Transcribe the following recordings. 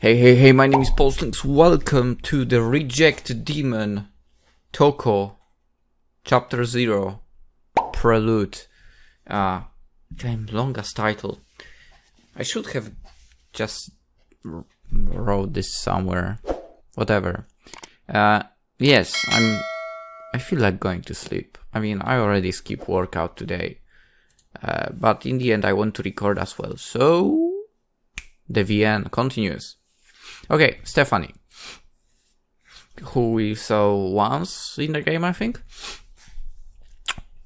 Hey, my name is PolishLynx. Welcome to the Reject Demon Toko Chapter 0 Prelude. Damn, longest title. I should have just wrote this somewhere. Whatever. Yes, I feel like going to sleep. I mean, I already skipped workout today. But in the end I want to record as well. So the VN continues. Okay, Stephanie, who we saw once in the game, I think.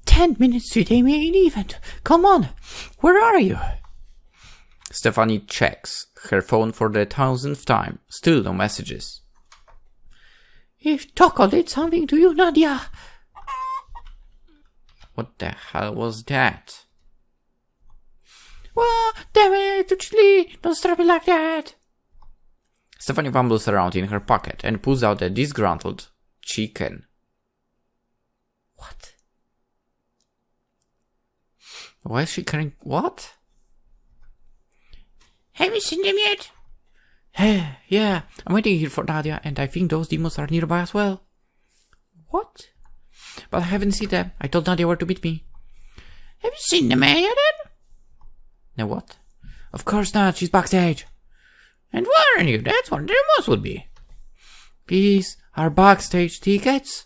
10 minutes to the main event. Come on, where are you? Stephanie checks her phone for the 1000th time. Still no messages. If Toko did something to you, Nadia. What the hell was that? Well, damn it, Tuchli, don't strap me like that. Stephanie fumbles around in her pocket and pulls out a disgruntled chicken. What? Why is she carrying... what? Have you seen them yet? Yeah, I'm waiting here for Nadia, and I think those demons are nearby as well. What? But I haven't seen them. I told Nadia where to meet me. Have you seen the mayor then? Now what? Of course not, she's backstage. And why aren't you? That's what the most would be. These are backstage tickets?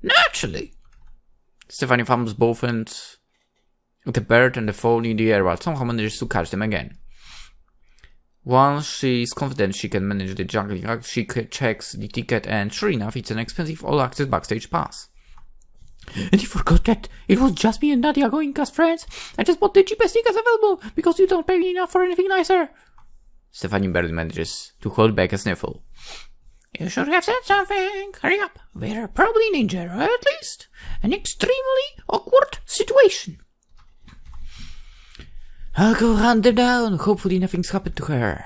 Naturally. Stephanie fumbles both ends, the bird and the phone in the air, but somehow manages to catch them again. Once she is confident she can manage the juggling act, she checks the ticket, and sure enough, it's an expensive all-access backstage pass. And you forgot that it was just me and Nadia going as friends. I just bought the cheapest tickets available because you don't pay me enough for anything nicer. Stephanie barely manages to hold back a sniffle. You should have said something. Hurry up. We're probably in danger, or at least an extremely awkward situation. I'll go hunt them down. Hopefully nothing's happened to her.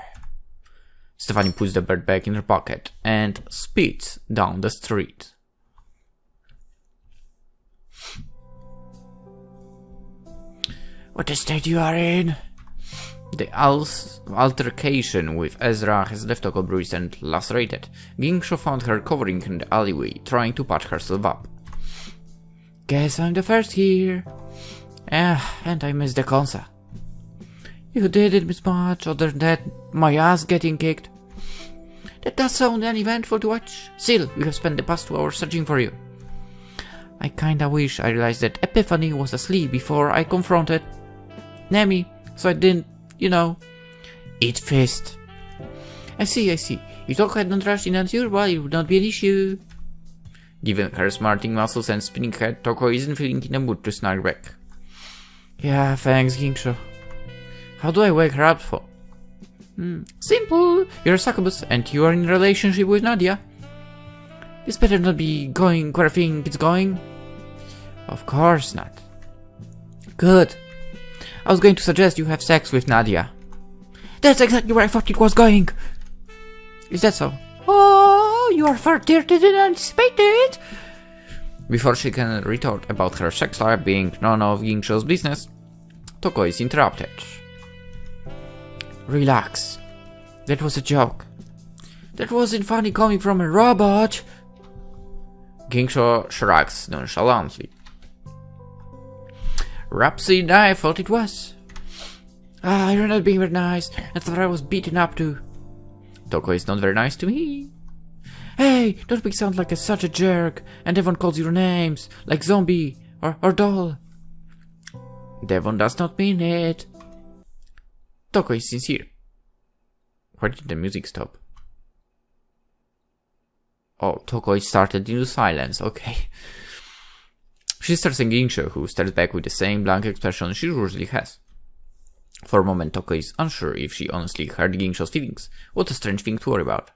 Stephanie puts the bird back in her pocket and speeds down the street. What a state you are in. The altercation with Ezra has left Toko bruised and lacerated. Gingsho found her covering in the alleyway, trying to patch herself up. Guess I'm the first here. And I missed the concert. You didn't miss much, other than that, my ass getting kicked. That does sound uneventful to watch. Still, we have spent the past 2 hours searching for you. I kinda wish I realized that Epiphany was asleep before I confronted Nemi, so I didn't, eat fist. I see. If Toko had not rushed in at you, well, it would not be an issue. Given her smarting muscles and spinning head, Toko isn't feeling in the mood to snark back. Yeah, thanks, Gingsho. How do I wake her up for? Simple. You're a succubus and you are in a relationship with Nadia. This better not be going where I think it's going. Of course not. Good. I was going to suggest you have sex with Nadia. That's exactly where I thought it was going. Is that so? Oh, you are far dirtier than anticipated. Before she can retort about her sex life being none of Gingsho's business, Toko is interrupted. Relax. That was a joke. That wasn't funny coming from a robot. Gingsho shrugs nonchalantly. Rhapsody, I thought it was. You're not being very nice. I thought I was beaten up too. Toko is not very nice to me. Hey, don't make sound like such a jerk, and everyone calls you names, like zombie or doll. Devon does not mean it. Toko is sincere. Where did the music stop? Oh, Toko is started into silence, okay. She starts at Gingsho, who stares back with the same blank expression she usually has. For a moment, Toko is unsure if she honestly heard Gingsho's feelings. What a strange thing to worry about.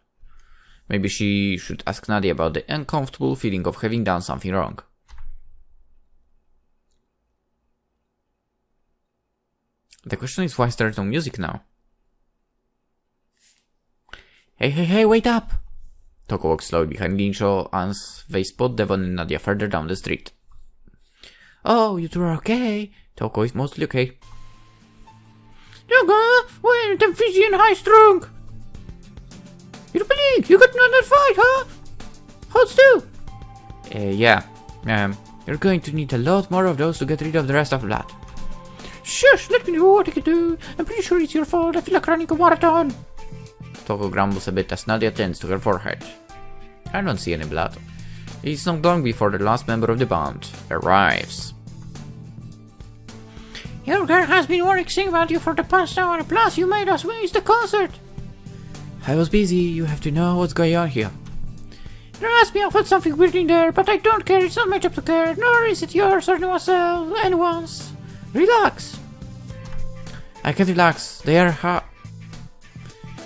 Maybe she should ask Nadia about the uncomfortable feeling of having done something wrong. The question is why there's no music now? Hey, wait up! Toko walks slowly behind Gingsho as they spot Devon and Nadia further down the street. Oh, you two are okay. Toko is mostly okay. Yoga, why aren't you fizzy and high strung? You're bleak! You got another fight, huh? Hold still! Yeah. You're going to need a lot more of those to get rid of the rest of the blood. Shush! Let me know what I can do. I'm pretty sure it's your fault. I feel like running a marathon. Toko grumbles a bit as Nadia tends to her forehead. I don't see any blood. It's not long before the last member of the band arrives. Your girl has been worrying about you for the past hour, plus you made us miss the concert. I was busy, you have to know what's going on here. You asked me, I felt something weird in there, but I don't care, it's not my job to care, nor is it yours or anyone's. Relax. I can't relax, they are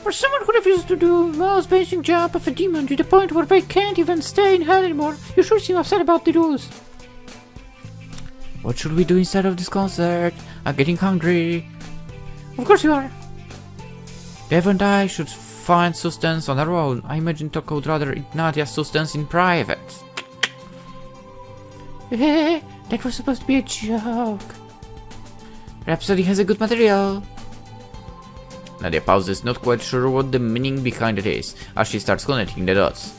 For someone who refuses to do the most basic job of a demon to the point where they can't even stay in hell anymore, you sure seem upset about the rules. What should we do instead of this concert? I'm getting hungry. Of course you are. Dev and I should find sustenance on our own. I imagine Toko would rather eat Nadia's sustenance in private. That was supposed to be a joke. Rhapsody has a good material. Nadia pauses, not quite sure what the meaning behind it is, as she starts connecting the dots.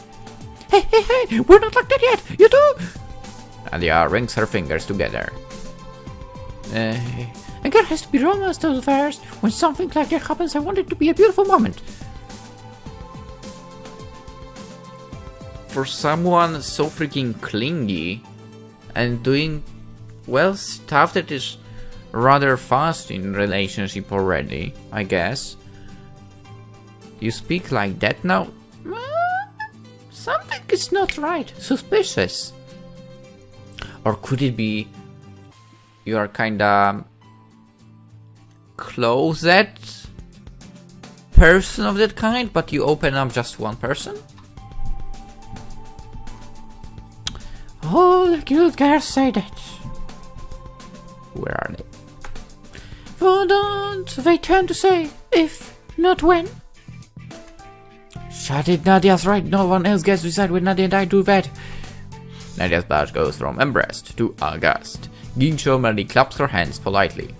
Hey, we're not like that yet, you do? Nadia rings her fingers together. A girl has to be romanced first. When something like that happens, I want it to be a beautiful moment. For someone so freaking clingy and doing, well, stuff that is rather fast in relationship already, I guess. You speak like that now? Something is not right. Suspicious. Or could it be you are kinda closet person of that kind, but you open up just one person? Oh, the good girls say that. Where are they? Why don't they tend to say if, not when? Shut it, Nadia's right. No one else gets to decide when Nadia and I do that. Nadia's blush goes from embarrassed to aghast. Gincho merely claps her hands politely.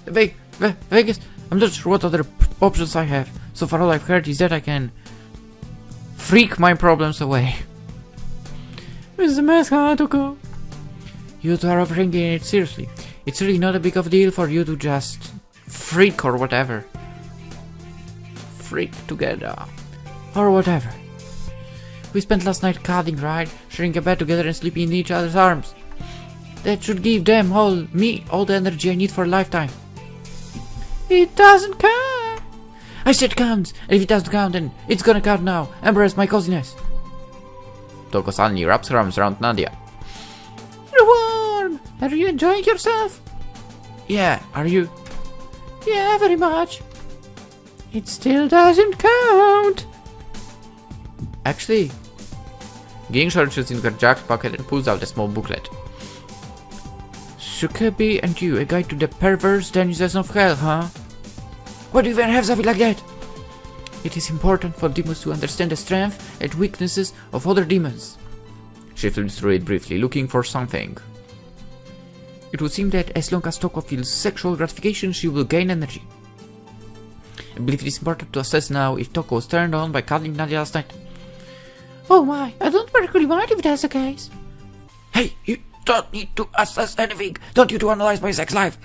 Vegas, I'm not sure what other options I have. So far all I've heard is that I can freak my problems away. Where's the mask, huh, Toko? You two are overthinking it, seriously. It's really not a big of a deal for you to just freak or whatever. Freak together. Or whatever. We spent last night cuddling, right? Sharing a bed together and sleeping in each other's arms. That should give them all the energy I need for a lifetime. It doesn't count. I said counts, and if it doesn't count, then it's gonna count now. Embrace my coziness. Toko suddenly wraps her arms around Nadia. You're warm. Are you enjoying yourself? Yeah, are you? Yeah, very much. It still doesn't count. Actually, Gincho reaches into her jacket pocket and pulls out a small booklet. Sukebi and you, a guide to the perverse denizens of hell, huh? Why do you even have something like that? It is important for demons to understand the strength and weaknesses of other demons. She flips through it briefly, looking for something. It would seem that as long as Toko feels sexual gratification, she will gain energy. I believe it is important to assess now if Toko was turned on by cuddling Nadia last night. Oh my, I don't particularly mind if that's the case. Hey, you don't need to assess anything. Don't you to analyze my sex life.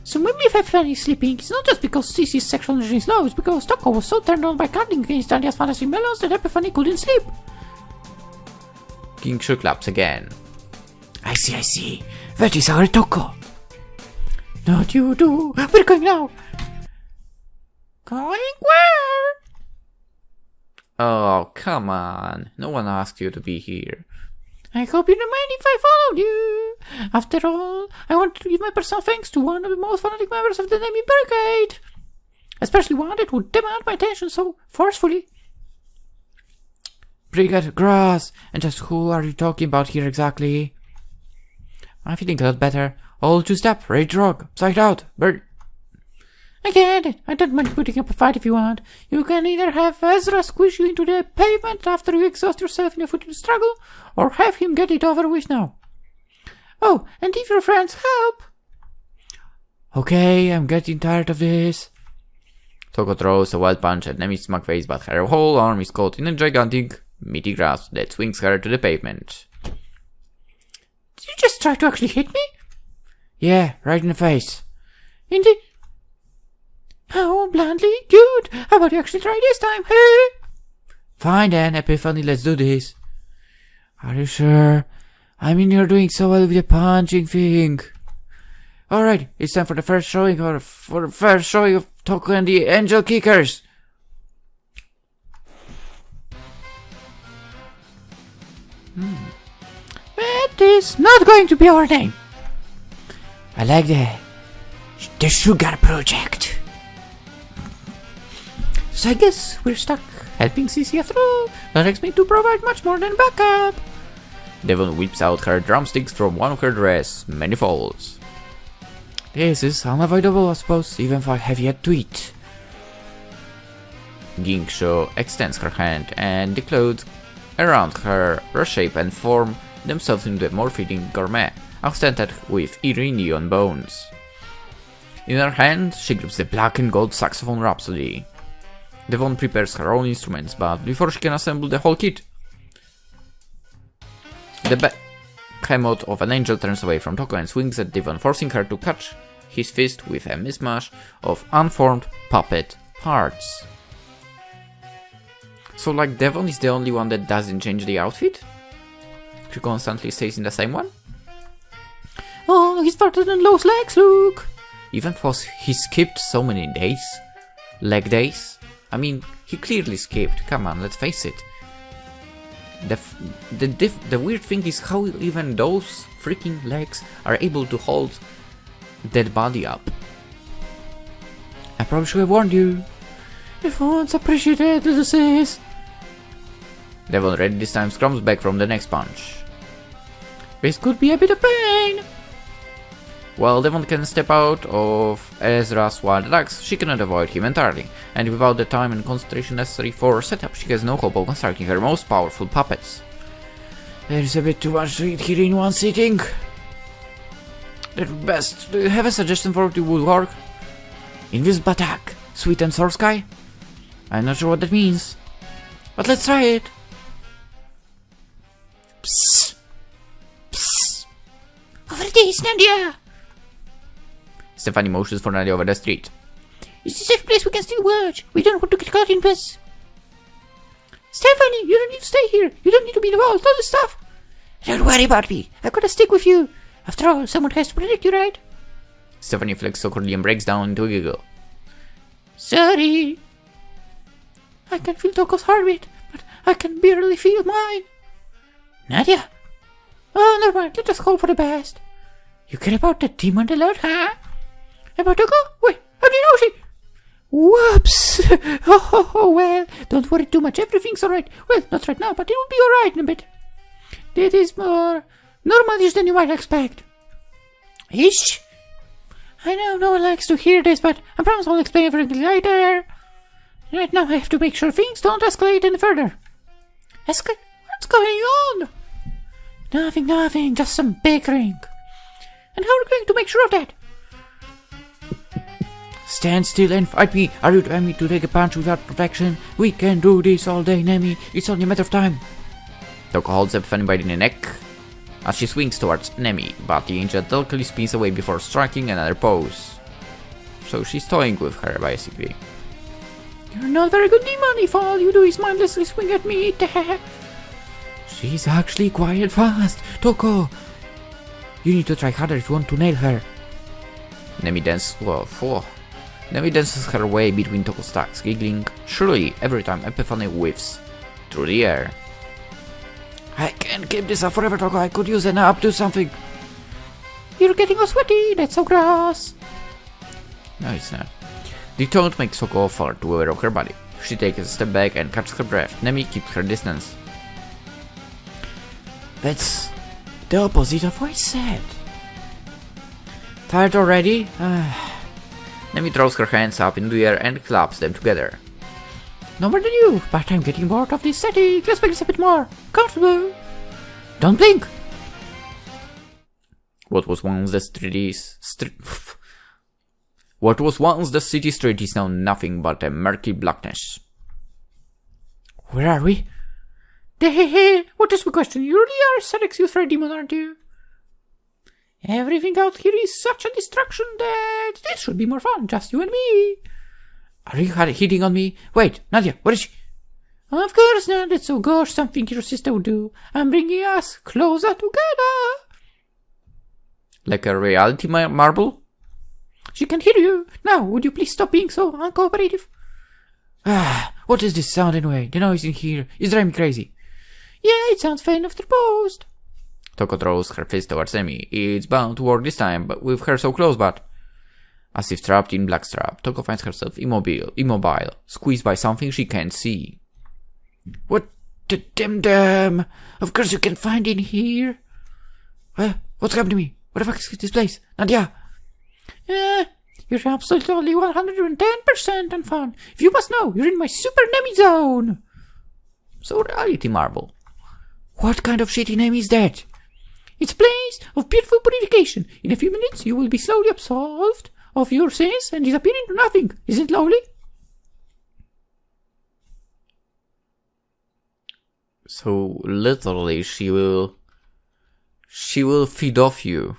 So maybe if I finish sleeping, it's not just because Cece's sexual energy is low, it's because Toko was so turned on by cuddling against Nadia's fantasy melons that Epiphany couldn't sleep. Gincho claps again. I see. That is our Toko. Not you do. We're going now. Going where? Oh, come on. No one asked you to be here. I hope you don't mind if I followed you. After all, I wanted to give my personal thanks to one of the most fanatic members of the naming barricade. Especially one that would demand my attention so forcefully. Brigade Grass. And just who are you talking about here exactly? I'm feeling a lot better. All juiced up, ready to rock, psyched out, bird. I get it. I don't mind putting up a fight if you want. You can either have Ezra squish you into the pavement after you exhaust yourself in a futile struggle, or have him get it over with now. Oh, and if your friends help. Okay, I'm getting tired of this. Toko throws a wild punch at Nemi's smug face, but her whole arm is caught in a gigantic, meaty grasp that swings her to the pavement. Did you just try to actually hit me? Yeah, right in the face. Indeed. Oh, bluntly? Good. How about you actually try this time, hey? Fine then, Epiphany, let's do this. Are you sure? I mean, you're doing so well with the punching thing. Alright, it's time for the first showing of Toko and the Angel Kickers. That is not going to be our name. I like the Sugar Project. So I guess we're stuck helping CC after all. That expects me to provide much more than backup. Devon whips out her drumsticks from one of her dress. Many falls. This is unavoidable, I suppose, even if I have yet to eat. Gingsho extends her hand, and the clothes around her reshape and form themselves into a more fitting gourmet, accented with eerie neon bones. In her hand, she grips the black and gold saxophone Rhapsody. Devon prepares her own instruments, but before she can assemble the whole kit, the behemoth of an angel turns away from Toko and swings at Devon, forcing her to catch his fist with a mismatch of unformed puppet parts. So, like, Devon is the only one that doesn't change the outfit? She constantly stays in the same one? Oh, he's farther than those legs, look! Even though he skipped so many days? Leg days? I mean, he clearly skipped, come on, let's face it. The weird thing is how even those freaking legs are able to hold that body up. I probably should have warned you. If once appreciated, little sis. Devon, ready this time, scrums back from the next punch. This could be a bit of pain. While Devon can step out of Ezra's wild attacks, she cannot avoid him entirely, and without the time and concentration necessary for setup, she has no hope of constructing her most powerful puppets. There's a bit too much to eat here in one sitting. At best, do you have a suggestion for what would work? Invisible attack, sweet and sour sky? I'm not sure what that means, but let's try it. Psst. Psst. Over this, Nadia! Stephanie motions for Nadia over the street. It's a safe place we can still watch. We don't want to get caught in this. Stephanie, you don't need to stay here. You don't need to be involved. All this stuff. Don't worry about me. I've got to stick with you. After all, someone has to protect you, right? Stephanie flexes awkwardly and breaks down into a giggle. Sorry. I can feel Toko's heartbeat, but I can barely feel mine. Nadia? Oh, never mind. Let us hope for the best. You care about the demon a lot, huh? About Toko? Wait, how do you know she... Whoops! Oh, well, don't worry too much. Everything's alright. Well, not right now, but it will be alright in a bit. That is more normal-ish than you might expect. Ish? I know no one likes to hear this, but I promise I'll explain everything later. Right now I have to make sure things don't escalate any further. Escalate? What's going on? Nothing, just some bickering. And how are we going to make sure of that? Stand still and fight me. Are you trying me to take a punch without protection? We can do this all day, Nemi. It's only a matter of time. Toko holds Epiphany by the neck as she swings towards Nemi, but the angel delicately spins away before striking another pose. So she's toying with her, basically. You're not very good demon if all you do is mindlessly swing at me. She's actually quite fast. Toko, you need to try harder if you want to nail her. Nemi dances her way between Toko stacks, giggling shrilly every time Epiphany whiffs through the air. I can't keep this up forever, Toko. I could use an up to something. You're getting all sweaty. That's so gross. No, it's not. The taunt makes Toko fall to a rock her body. She takes a step back and catches her breath. Nemi keeps her distance. That's the opposite of what I said. Tired already? Nemi throws her hands up in the air and claps them together. No more than you, but I'm getting bored of this setting. Let's make this a bit more comfortable. Don't blink. What was once the What was once the city street is now nothing but a murky blackness. Where are we? Hey, what is the question? You really are a sad excuse for a demon, aren't you? Everything out here is such a distraction that this should be more fun, just you and me. Are you hitting on me? Wait, Nadia, where is she? Of course not, it's so gosh, something your sister would do. I'm bringing us closer together. Like a reality marble? She can hear you. Now, would you please stop being so uncooperative? What is this sound anyway? The noise in here is driving me crazy. Yeah, it sounds fine after post. Toko throws her fist towards Emmy. It's bound to work this time, but with her so close, but... As if trapped in blackstrap, Toko finds herself immobile, squeezed by something she can't see. What the damn? Of course you can find in here. What's happened to me? What the fuck is this place? Nadia! You're absolutely 110% on fun. If you must know, you're in my super Nemi zone. So reality marble. What kind of shitty name is that? It's a place of beautiful purification. In a few minutes, you will be slowly absolved of your sins and disappear into nothing. Isn't it lovely? So literally, she will feed off you.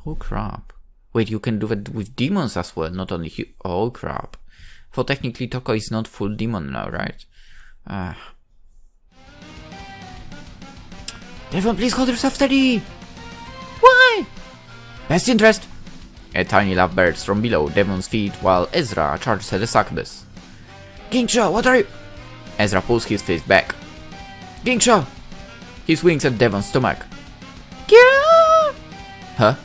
Oh crap! Wait, you can do that with demons as well, not only you. Oh crap! So technically, Toko is not full demon now, right? Devon, please hold yourself steady. Why? Best interest. A tiny laugh bursts from below Devon's feet while Ezra charges at the succubus. Gingshaw, what are you? Ezra pulls his fist back. Gingshaw! He swings at Devon's stomach. Yeah! Huh?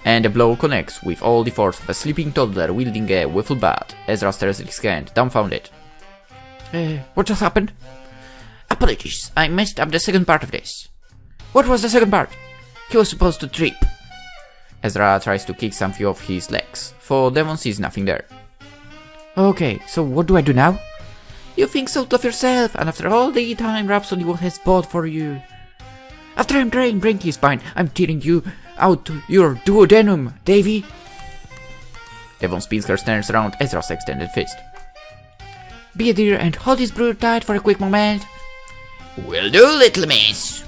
And the blow connects with all the force of a sleeping toddler wielding a wiffle bat. Ezra stares at his hand, dumbfounded. What just happened? Apologies, I messed up the second part of this. What was the second part? He was supposed to trip. Ezra tries to kick something off his legs, for Devon sees nothing there. Okay, so what do I do now? You think so of yourself, and after all the time Rhapsody has bought for you. After I'm trying breaking his spine, I'm tearing you out to your duodenum, Davy. Devon spins her stance around Ezra's extended fist. Be a dear and hold his brood tight for a quick moment. Will do, little miss.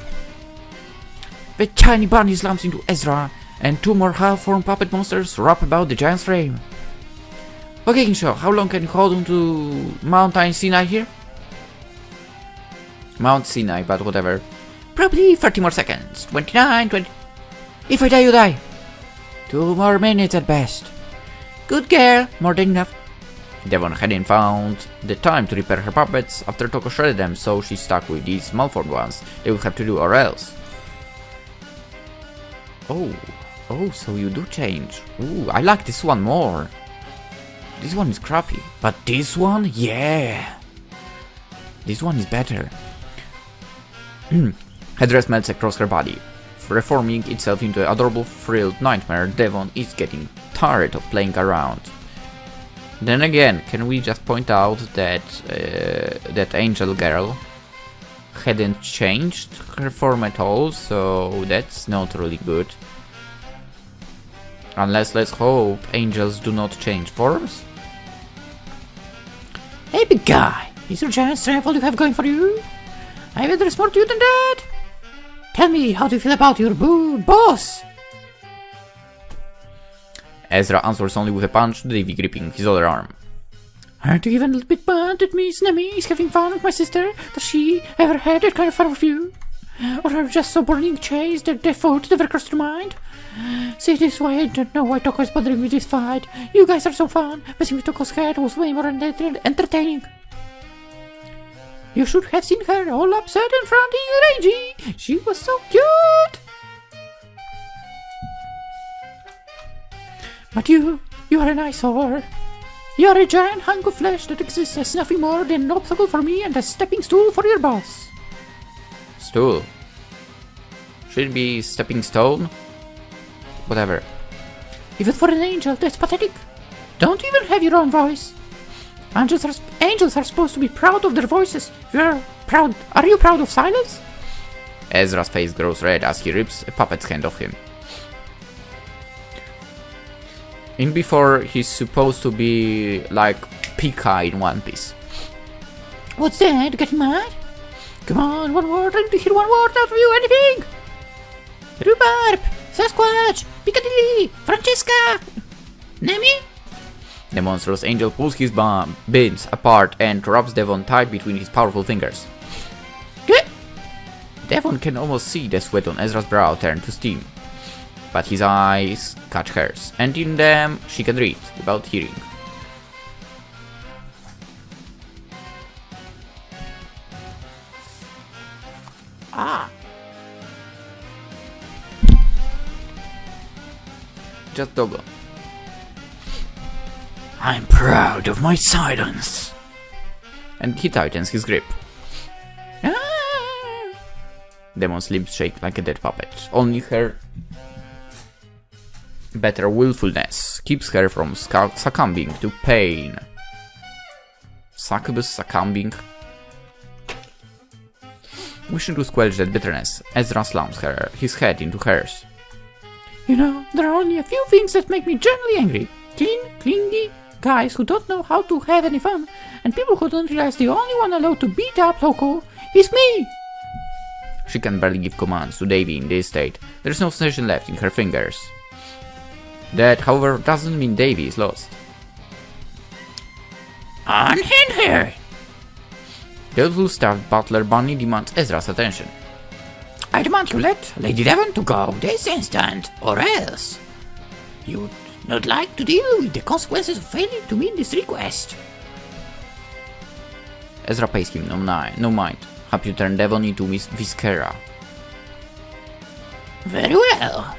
The tiny bunny slumps into Ezra, and two more half-formed puppet monsters wrap about the giant's frame. Okay, Gingshaw, how long can you hold on to Mount Sinai here? Mount Sinai, but whatever. Probably 30 more seconds. 29, 20... If I die, you die. 2 more minutes at best. Good girl, more than enough. Devon hadn't found the time to repair her puppets after Toko shredded them, so she's stuck with these malformed ones. They will have to do or else. Oh, so you do change. Ooh, I like this one more. This one is crappy, but this one, yeah. This one is better. Headdress melts across her body, reforming itself into an adorable frilled nightmare. Devon is getting tired of playing around. Then again, can we just point out that that angel girl hadn't changed her form at all, so that's not really good. Unless, let's hope, angels do not change forms. Hey big guy, is your giant strength all you have going for you? I bet there's more to you than that. Tell me, how do you feel about your boss? Ezra answers only with a punch, Davy gripping his other arm. Aren't you even a little bit bummed that Miss Nemi is having fun with my sister? Does she ever had that kind of fun with you? Or are you just so burning chase that the thought never crossed your mind? See, this is why I don't know why Toko is bothering with this fight. You guys are so fun. Messing with Toko's head was way more entertaining. You should have seen her all upset and frowning ragey. She was so cute. But you are an eyesore. You are a giant hunk of flesh that exists as nothing more than an obstacle for me and a stepping stool for your boss. Stool? Should it be stepping stone? Whatever. Even for an angel, that's pathetic. Don't you even have your own voice. Angels are supposed to be proud of their voices. Are you proud of silence? Ezra's face grows red as he rips a puppet's hand off him. In before, he's supposed to be like Pika in One Piece. What's that? Getting mad? Come on, one word. I need to hear one word out of you. Anything? Rhubarb, Sasquatch, Piccadilly, Francesca, Nemi? The monstrous angel pulls his bins apart and wraps Devon tight between his powerful fingers. Good. Devon can almost see the sweat on Ezra's brow turn to steam. But his eyes catch hers, and in them she can read without hearing. Ah. Just Togo. I'm proud of my silence. And he tightens his grip. Ah. Demon's lips shake like a dead puppet. Only her better willfulness keeps her from succumbing to pain. Succubus succumbing. Wishing to squelch that bitterness, Ezra slams his head into hers. You know, there are only a few things that make me genuinely angry. Clingy guys who don't know how to have any fun, and people who don't realize the only one allowed to beat up Toko is me! She can barely give commands to Davy in this state. There's no sensation left in her fingers. That, however, doesn't mean Davy is lost. Unhand her! The little stuffed butler bunny demands Ezra's attention. I demand you let Lady Devon to go this instant, or else you'd not like to deal with the consequences of failing to meet this request. Ezra pays him no mind. Happy to turn Devon into Miss Viscera. Very well.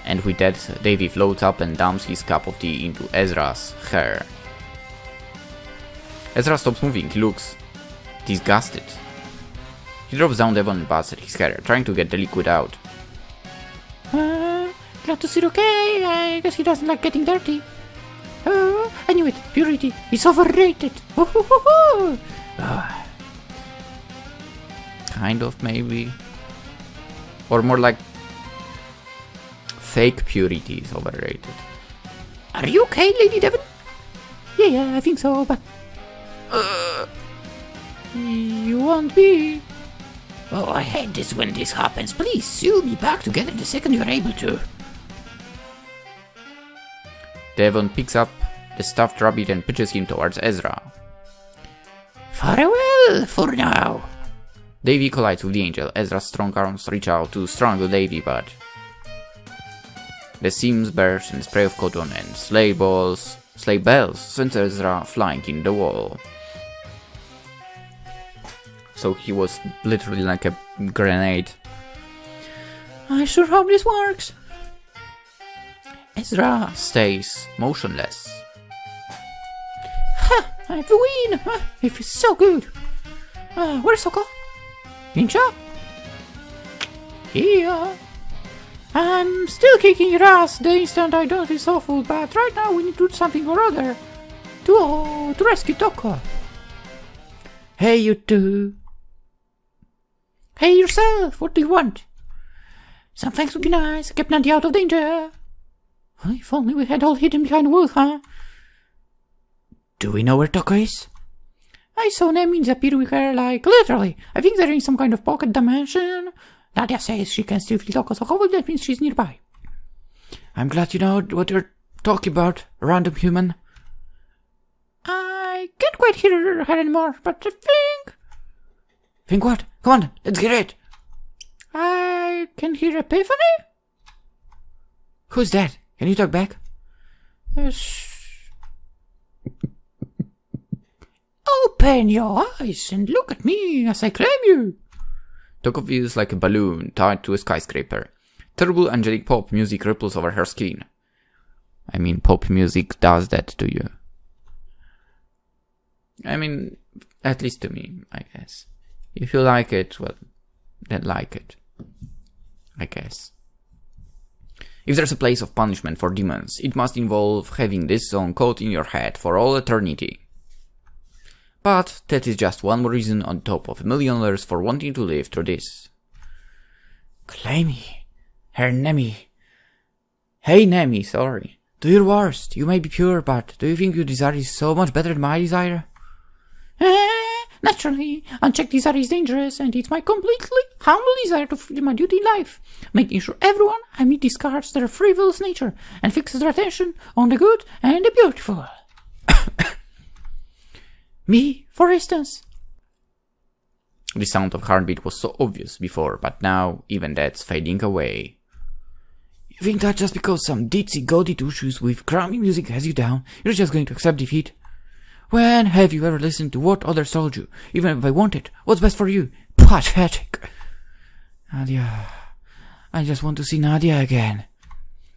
And with that, Davy floats up and dumps his cup of tea into Ezra's hair. Ezra stops moving. He looks disgusted. He drops down Devon and bats at his hair, trying to get the liquid out. Glad to see it okay. I guess he doesn't like getting dirty. Oh, I knew it. Purity is overrated. Kind of, maybe. Or more like fake purity is overrated. Are you okay, Lady Devon? Yeah, I think so, but you won't be. Oh, I hate this when this happens. Please sew me back together the second you're able to. Devon picks up the stuffed rabbit and pitches him towards Ezra. Farewell for now. Davy collides with the angel. Ezra's strong arms reach out to strangle Davy, but the seams burst in a spray of cotton and sleigh bells sent Ezra flying in the wall. So he was literally like a grenade. I sure hope this works. Ezra stays motionless. Ha! I have to win! It feels so good. Where's Toko? Ninja? Here. I'm still kicking your ass the instant I don't feel awful, but right now we need to do something or other to rescue Toko. Hey, you two. Hey, yourself. What do you want? Some thanks would be nice. Kept Nandy out of danger. If only we had all hidden behind wood, huh? Do we know where Toko is? I saw Nemi disappear with her, like, literally. I think they're in some kind of pocket dimension. Nadia says she can still feel Toko, so hopefully that means she's nearby. I'm glad you know what you're talking about, random human. I can't quite hear her anymore, but I think... Think what? Come on, let's get it. I can hear Epiphany? Who's that? Can you talk back? Open your eyes and look at me as I claim you. Toko feels like a balloon tied to a skyscraper. Terrible angelic pop music ripples over her skin. I mean, pop music does that to you. I mean, at least to me, I guess. If you like it, well, then like it. I guess. If there's a place of punishment for demons, it must involve having this song caught in your head for all eternity. But that is just one more reason on top of a million others for wanting to live through this. Claimy. Her Nemi. Hey Nemi, sorry. Do your worst. You may be pure, but do you think your desire is so much better than my desire? Naturally, unchecked desire is dangerous, and it's my completely humble desire to fulfill my duty in life, making sure everyone I meet discards their frivolous nature and fixes their attention on the good and the beautiful. Me, for instance. The sound of heartbeat was so obvious before, but now even that's fading away. You think that just because some ditzy gaudy douches with crummy music has you down, you're just going to accept defeat? When have you ever listened to what others told you, even if they wanted? What's best for you? Pathetic. Nadia, I just want to see Nadia again.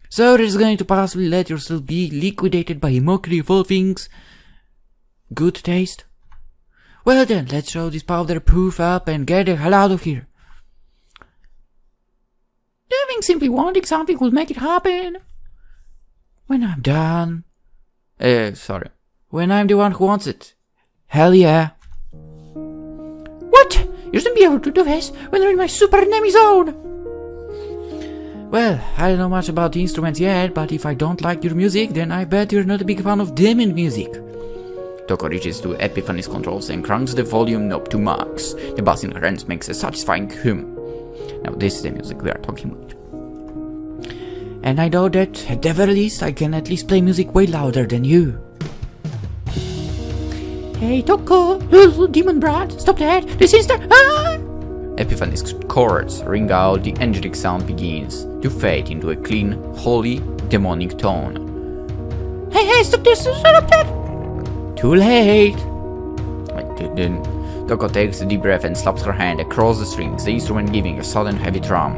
So this is going to possibly let yourself be liquidated by a mockery of all things good taste? Well then, let's show this powder proof up and get the hell out of here. Do you think simply wanting something will make it happen? When I'm done... sorry. When I'm the one who wants it. Hell yeah. What? You shouldn't be able to do this when you're in my super nemi zone. Well, I don't know much about the instruments yet, but if I don't like your music, then I bet you're not a big fan of demon music. Toko reaches to Epiphany's controls and cranks the volume knob to max. The bass in her hands makes a satisfying hum. Now this is the music we are talking about. And I know that, at the very least, I can at least play music way louder than you. Hey Toko, little demon brat, stop that, this is the... Epiphany's chords ring out, the angelic sound begins to fade into a clean, holy, demonic tone. Hey, stop this, stop that! Too late! Then Toko takes a deep breath and slaps her hand across the strings, the instrument giving a sudden heavy thrum.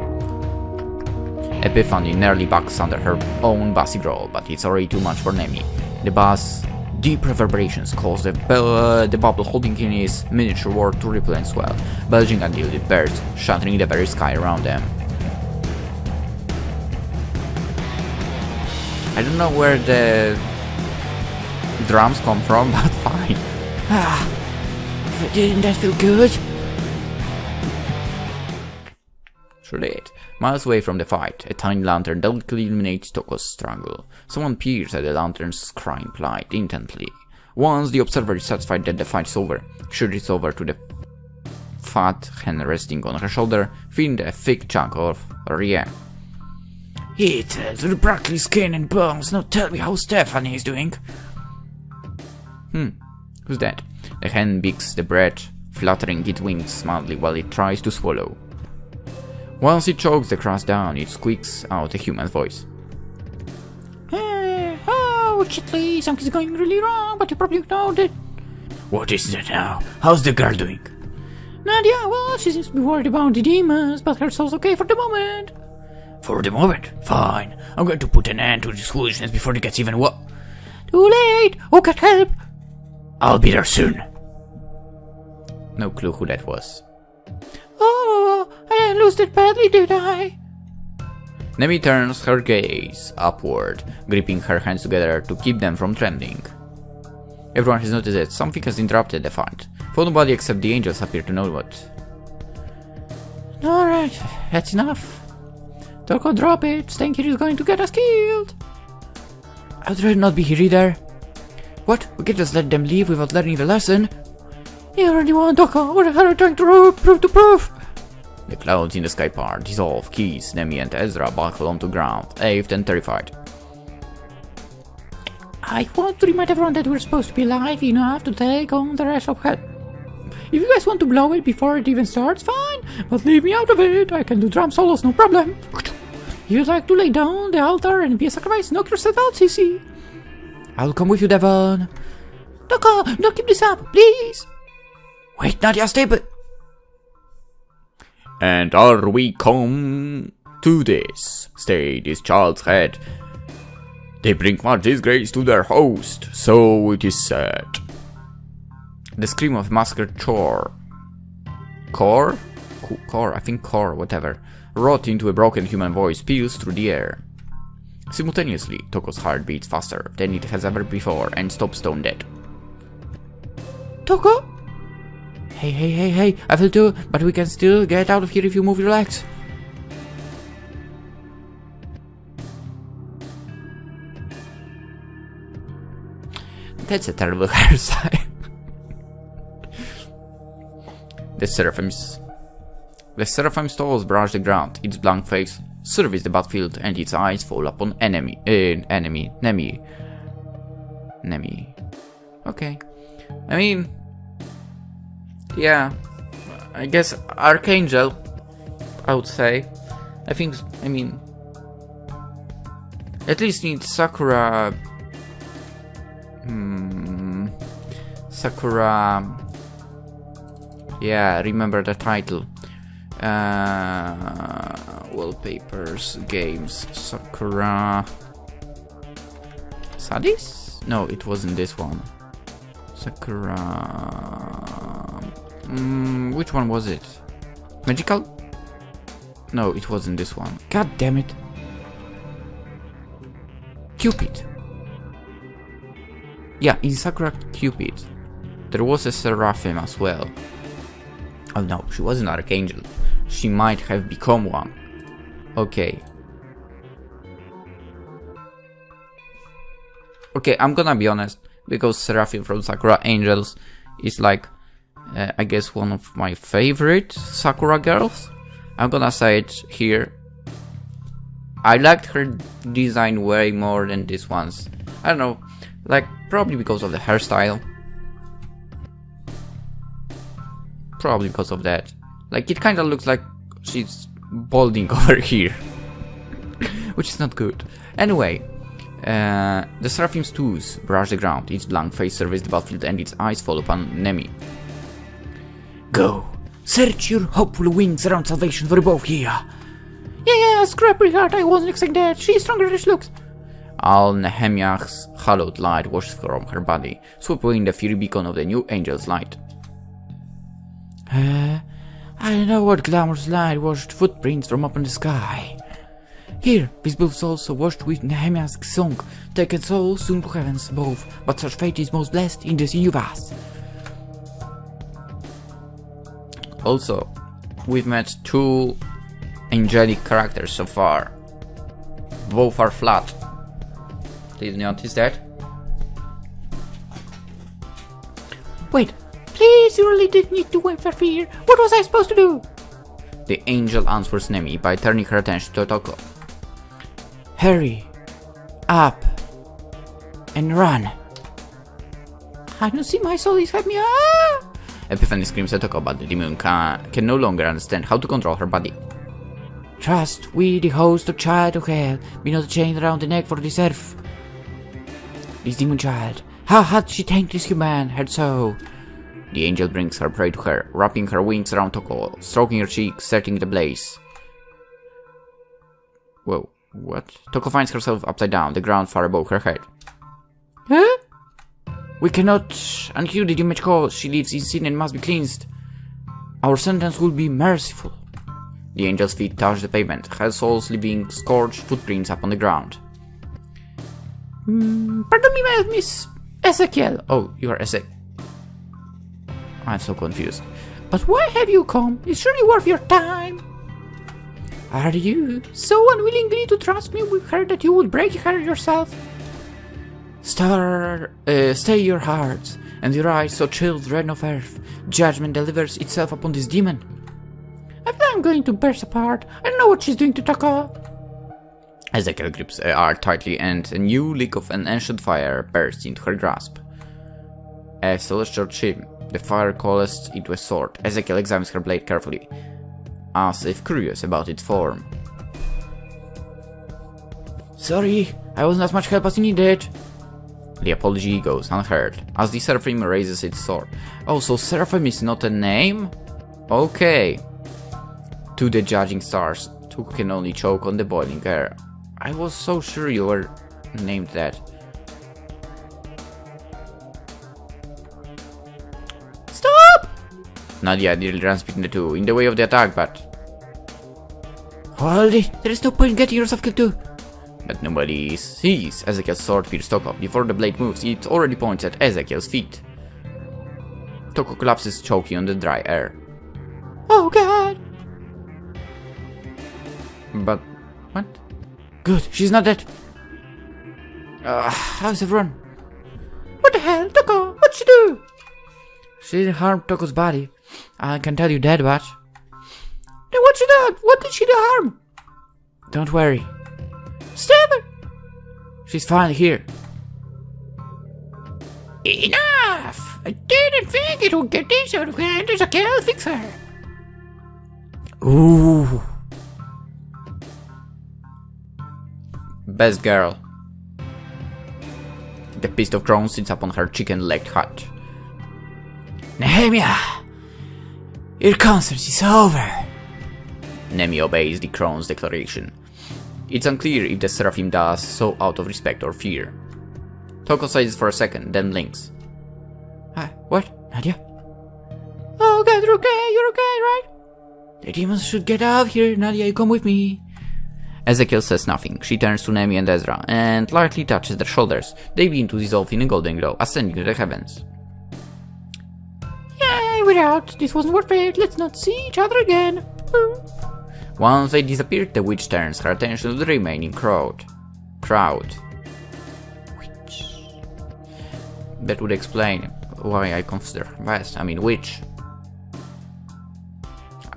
Epiphany nearly backs under her own bassy growl, but it's already too much for Nemi. The bass deep reverberations cause the bubble holding in his miniature world to ripple and swell, bulging until it bursts, shattering the very sky around them. I don't know where the drums come from, but fine. Didn't that feel good? Sure did. Miles away from the fight, a tiny lantern delicately illuminates Toko's struggle. Someone peers at the lantern's crying light intently. Once the observer is satisfied that the fight is over, she reaches over to the fat hand resting on her shoulder, feeling a thick chunk of rear. Eat to the broccoli skin and bones, now tell me how Stephanie is doing. Who's that? The hen beaks the bread, fluttering its wings mildly while it tries to swallow. Once it chokes the crust down, it squeaks out a human voice. Oh, Chitley, something's going really wrong, but you probably know that. What is that now? How's the girl doing? Nadia, well, she seems to be worried about the demons, but her soul's okay for the moment. For the moment? Fine. I'm going to put an end to this foolishness before it gets even worse. Too late! Oh, get help! I'll be there soon. No clue who that was. Oh, I lost it badly, did I? Nemi turns her gaze upward, gripping her hands together to keep them from trembling. Everyone has noticed that something has interrupted the fight, for nobody except the angels appear to know what. Alright, that's enough. Toko, drop it. Staying here is going to get us killed. I'd rather not be here either. What? We can't just let them leave without learning the lesson? You already won, Toko. What the hell are you trying to prove? The clouds in the sky part, dissolve, Keys, Nemi and Ezra buckle onto ground, aved and terrified. I want to remind everyone that we're supposed to be alive enough to take on the rest of hell. If you guys want to blow it before it even starts, fine, but leave me out of it. I can do drum solos, no problem. If you'd like to lay down the altar and be a sacrifice, knock yourself out, Sissy. I'll come with you, Devon. Toko, don't keep this up, please. Wait, Nadia, stay but... And are we come to this? Stay this child's head. They bring much disgrace to their host, so it is said. The scream of massacred Core, whatever, wrought into a broken human voice peals through the air. Simultaneously, Toko's heart beats faster than it has ever before and stops stone dead. Toko? Hey, I feel too, but we can still get out of here if you move your legs. That's a terrible hairstyle. The Seraphim's toes brush the ground, its blank face surveys the battlefield, and its eyes fall upon Nemi. Okay. I mean, yeah, I guess Archangel, I would say. I mean, at least in Sakura, yeah, remember the title. Wallpapers, games, Sakura. Sadis? No, it wasn't this one. Sakura. Which one was it? Magical? No, it wasn't this one. God damn it. Cupid. Yeah, in Sakura Cupid, there was a Seraphim as well. Oh no, she was an Archangel. She might have become one. Okay. Okay, I'm gonna be honest, because Seraphim from Sakura Angels is like, I guess one of my favorite Sakura girls. I'm gonna say it here. I liked her design way more than this one's. I don't know, like probably because of the hairstyle. Probably because of that. Like it kinda looks like she's balding over here. Which is not good. Anyway, the Seraphim's toes brush the ground, its blank face surveys the battlefield, and its eyes fall upon Nemi. Go! Search your hopeful wings around salvation for above here! Yeah, scrappy heart, I wasn't expecting that. She's stronger than she looks. Al Nehemiah's hallowed light washes from her body, sweeping the fury beacon of the new angel's light. I know what glamorous light washed footprints from up in the sky. Here, visible souls washed with Nehemiah's song, taken souls soon to heavens above, but such fate is most blessed in this universe. Also, we've met two angelic characters so far. Both are flat. Did you notice that? Wait, please, you really did need to wait for fear. What was I supposed to do? The angel answers Nemi by turning her attention to Toko. Hurry, up, and run. I don't see my soul is help me. Epiphany screams at Toko, but the demon can no longer understand how to control her body. Trust we, the host of child of hell, be not chained around the neck for this earth. This demon child, how had she tamed this human head so? The angel brings her prey to her, wrapping her wings around Toko, stroking her cheeks, setting the blaze. Whoa, what? Toko finds herself upside down, the ground far above her head. Huh? We cannot unhear the image call. She lives in sin and must be cleansed. Our sentence will be merciful. The angel's feet touch the pavement, her soles leaving scorched footprints upon the ground. Pardon me, Miss Ezekiel. Oh, you are Ezekiel. I'm so confused. But why have you come? It's surely worth your time. Are you so unwillingly to trust me with her that you would break her yourself? Stay your hearts, and your eyes so children of earth. Judgment delivers itself upon this demon. I feel I'm going to burst apart. I don't know what she's doing to Toko. Ezekiel grips her arm tightly, and a new leak of an ancient fire bursts into her grasp. A celestial chim, the fire coalesced into a sword. Ezekiel examines her blade carefully, as if curious about its form. Sorry, I wasn't as much help as you needed. The apology goes unheard, as the Seraphim raises its sword. Oh, so Seraphim is not a name? Okay. To the judging stars, Toko can only choke on the boiling air. I was so sure you were named that. Stop! Nadia nearly runs between the two, in the way of the attack, but... Hold it, there is no point in getting yourself killed too. But nobody sees Ezekiel's sword pierce Toko. Before the blade moves, it already points at Ezekiel's feet. Toko collapses, choking on the dry air. Oh god! But... what? Good, she's not dead. How's everyone? What the hell? Toko, what'd she do? She didn't harm Toko's body. I can tell you that much. Then what'd she do? What did she do harm? Don't worry. Stab her. She's finally here. Enough! I didn't think it would get this out of hand. There's a girl, fix her. Ooh. Best girl. The beast of crown sits upon her chicken-legged hut. Nehemia! Your concert is over. Nemi obeys the crone's declaration. It's unclear if the seraphim does so out of respect or fear. Toko sighs for a second, then blinks. What? Nadia? Oh god, you're okay, right? The demons should get out here, Nadia, you come with me. Ezekiel says nothing. She turns to Nemi and Ezra, and lightly touches their shoulders. They begin to dissolve in a golden glow, ascending to the heavens. Yeah, we're out. This wasn't worth it. Let's not see each other again. Once they disappeared, the witch turns her attention to the remaining crowd. Witch. That would explain why I consider West. I mean, witch.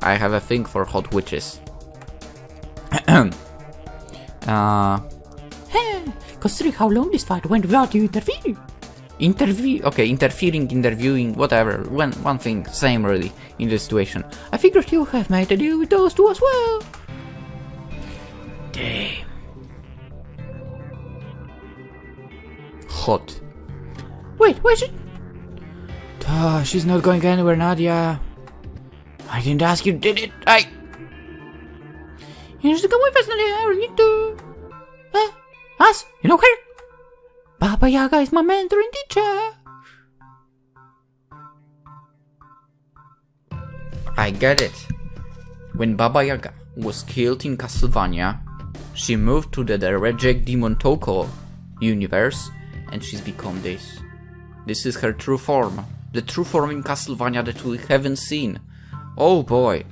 I have a thing for hot witches. Considering how long this fight went without you interfering. Interviewing, whatever. One thing, same really, in this situation. I figured you have made a deal with those two as well. Damn. Hot. Wait, where's she? She's not going anywhere, Nadia. I didn't ask you, did it? You need to come with us, Nadia. I need to. Us? You know her? Baba Yaga is my mentor and teacher. I get it. When Baba Yaga was killed in Castlevania, she moved to the reject demon Toko universe, and she's become this. This is her true form. The true form in Castlevania that we haven't seen. Oh boy.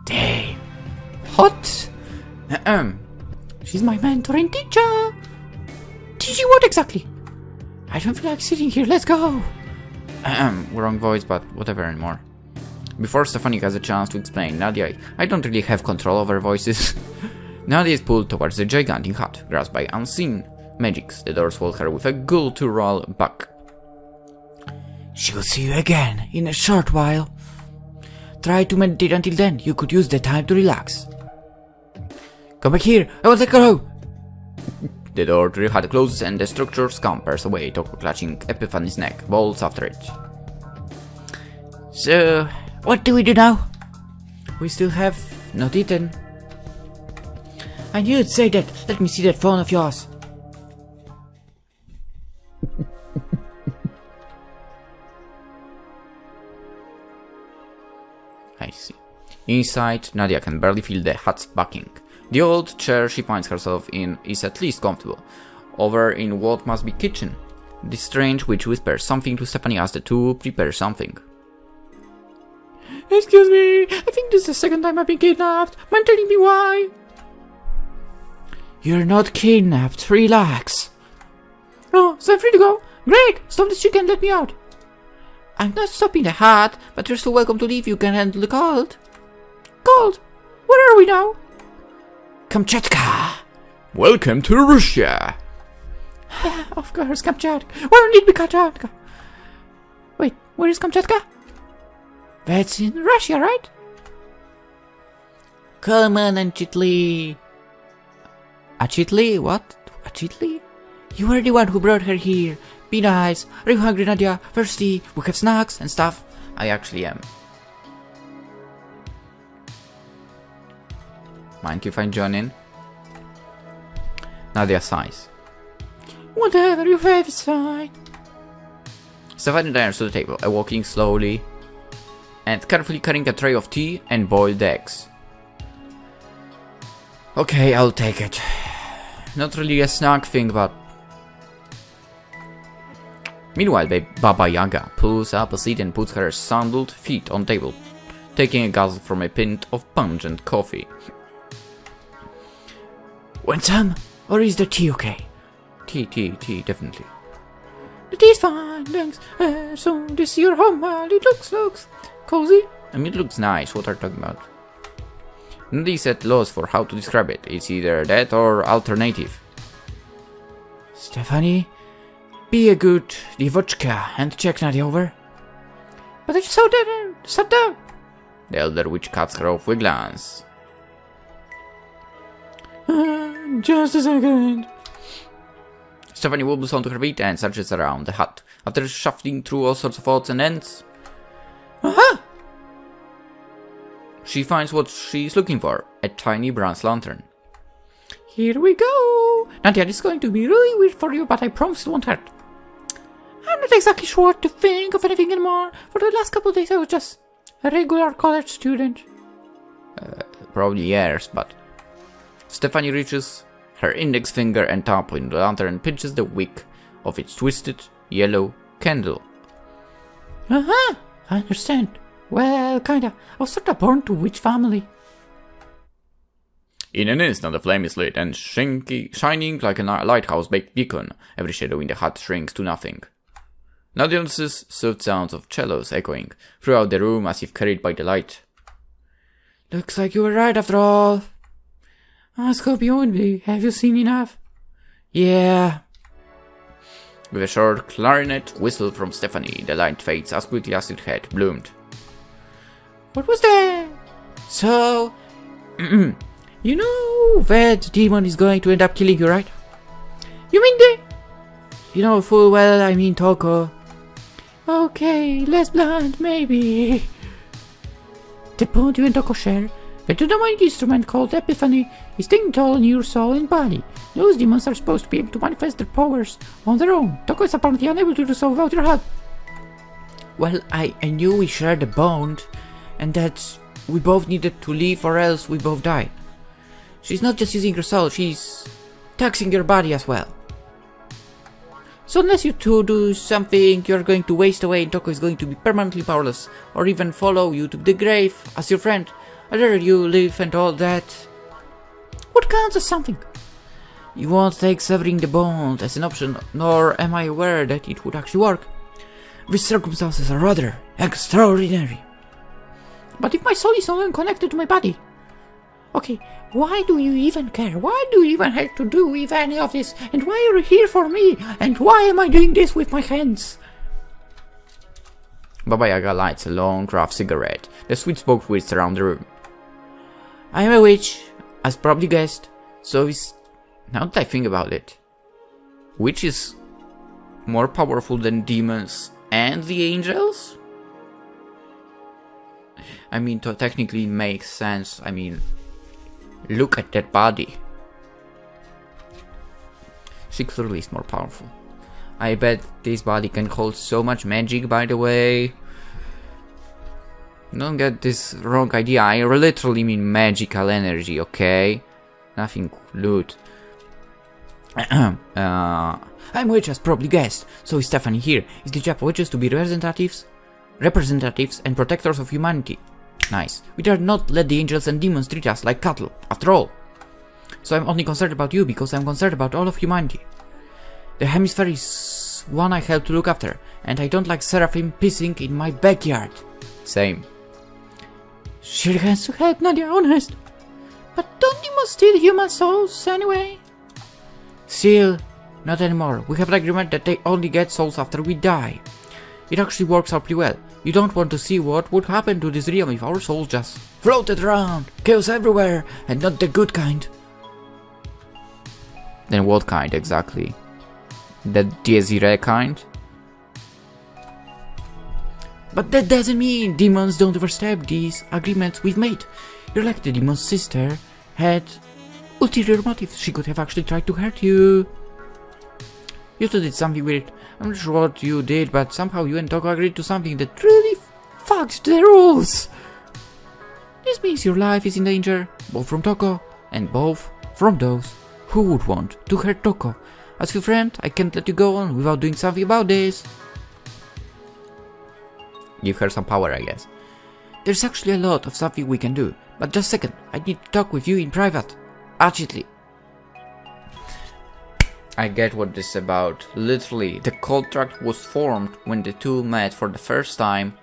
Damn. Hot. She's my mentor and teacher. Teach you what exactly? I don't feel like sitting here. Let's go. Wrong voice, but whatever anymore. Before Stephanie has a chance to explain, Nadia, I don't really have control over voices. Nadia is pulled towards the gigantic hut, grasped by unseen magics. The doors hold her with a guttural back. She will see you again in a short while. Try to meditate until then. You could use the time to relax. Come back here. I will take her home. The door to the hut closes and the structure scampers away, Toko clutching Epiphanes' neck, bolts after it. So, what do we do now? We still have not eaten. I knew you'd say that. Let me see that phone of yours. I see. Inside, Nadia can barely feel the hut's backing. The old chair she finds herself in is at least comfortable. Over in what must be kitchen, the strange witch whispers something to Stephanie as the two prepare something. Excuse me, I think this is the second time I've been kidnapped. Mind telling me why? You're not kidnapped, relax. Oh, so I'm free to go? Great, stop this chicken, let me out. I'm not stopping the hut, but you're still welcome to leave. You can handle the cold. Cold? Where are we now? Kamchatka! Welcome to Russia! Of course, Kamchatka. Where need be Kamchatka? Wait, where is Kamchatka? That's in Russia, right? Come on, Achitli. Achitli? What? Achitli? You are the one who brought her here. Be nice. Are you hungry, Nadia? Thirsty? We have snacks and stuff. I actually am. Mind if I join in? Nadia sighs. Whatever you have is fine. Stephanie turns to the table, walking slowly and carefully carrying a tray of tea and boiled eggs. Okay, I'll take it. Not really a snack thing, but... Meanwhile, Baba Yaga pulls up a seat and puts her sandaled feet on the table, taking a guzzle from a pint of pungent coffee. Want some? Or is the tea okay? Tea, definitely. It is fine, thanks. So this is your home. It looks cozy. I mean, it looks nice. What are you talking about? Nobody's at loss for how to describe it. It's either that or alternative. Stephanie, be a good divochka and check Nadia over. But I just saw that. Sat down. The elder witch cuts her off with a glance. Just a second. Stephanie wobbles onto her feet and searches around the hut. After shuffling through all sorts of odds and ends, Aha! she finds what she's looking for, a tiny bronze lantern. Here we go. Nadia, this is going to be really weird for you, but I promise it won't hurt. I'm not exactly sure what to think of anything anymore. For the last couple of days I was just a regular college student. Probably years, but... Stephanie reaches her index finger and thumb in the lantern and pinches the wick of its twisted, yellow candle. I understand. Well, kinda. I was sorta born to witch family. In an instant, the flame is lit and shining like a lighthouse beacon. Every shadow in the hut shrinks to nothing. Nadia notices soft sounds of cellos echoing throughout the room as if carried by the light. Looks like you were right after all. I hope you won't be. Have you seen enough? Yeah. With a short clarinet whistle from Stephanie, the light fades as quickly as it had bloomed. What was that? So, you know that demon is going to end up killing you, right? You mean the... You know full well I mean Toko. Okay, less blunt, maybe. The bond you and Toko share, the dynamite instrument called Epiphany, is taking toll on your soul and body. Those demons are supposed to be able to manifest their powers on their own. Toko is apparently unable to do so without your help. Well, I knew we shared a bond, and that we both needed to leave or else we both die. She's not just using her soul, she's taxing your body as well. So unless you two do something, you're going to waste away and Toko is going to be permanently powerless, or even follow you to the grave as your friend. I'd rather you live and all that. What counts as something? You won't take severing the bond as an option, nor am I aware that it would actually work. These circumstances are rather extraordinary. But if my soul is no longer connected to my body... Okay, why do you even care? Why do you even have to do with any of this? And why are you here for me? And why am I doing this with my hands? Baba Yaga lights a long, rough cigarette. The sweet smoke whisks around the room. I am a witch, as probably guessed, So is... Now that I think about it, which is more powerful than demons and the angels? I mean, to technically make sense. I mean, look at that body. She clearly is more powerful. I bet this body can hold so much magic, by the way. Don't get this wrong idea, I literally mean magical energy, okay? Nothing loot. I'm witch, as probably guessed. So is Stephanie here. Is the job of witches to be representatives and protectors of humanity. Nice. We dare not let the angels and demons treat us like cattle, after all. So I'm only concerned about you because I'm concerned about all of humanity. The hemisphere is one I help to look after, and I don't like seraphim pissing in my backyard. Same. She has to help, Nadia, honest. But don't demons steal human souls anyway? Still, not anymore. We have an agreement that they only get souls after we die. It actually works out pretty well. You don't want to see what would happen to this realm if our souls just floated around, chaos everywhere, and not the good kind. Then what kind exactly? The Desire kind? But that doesn't mean demons don't overstep these agreements we've made. You're like the demon's sister had ulterior motives. She could have actually tried to hurt you. You two did something weird. I'm not sure what you did, but somehow you and Toko agreed to something that really fucked the rules. This means your life is in danger, both from Toko and both from those who would want to hurt Toko. As your friend, I can't let you go on without doing something about this. Give her some power, I guess. There's actually a lot of something we can do, but just a second, I need to talk with you in private. Urgently. I get what this is about. Literally, the contract was formed when the two met for the first time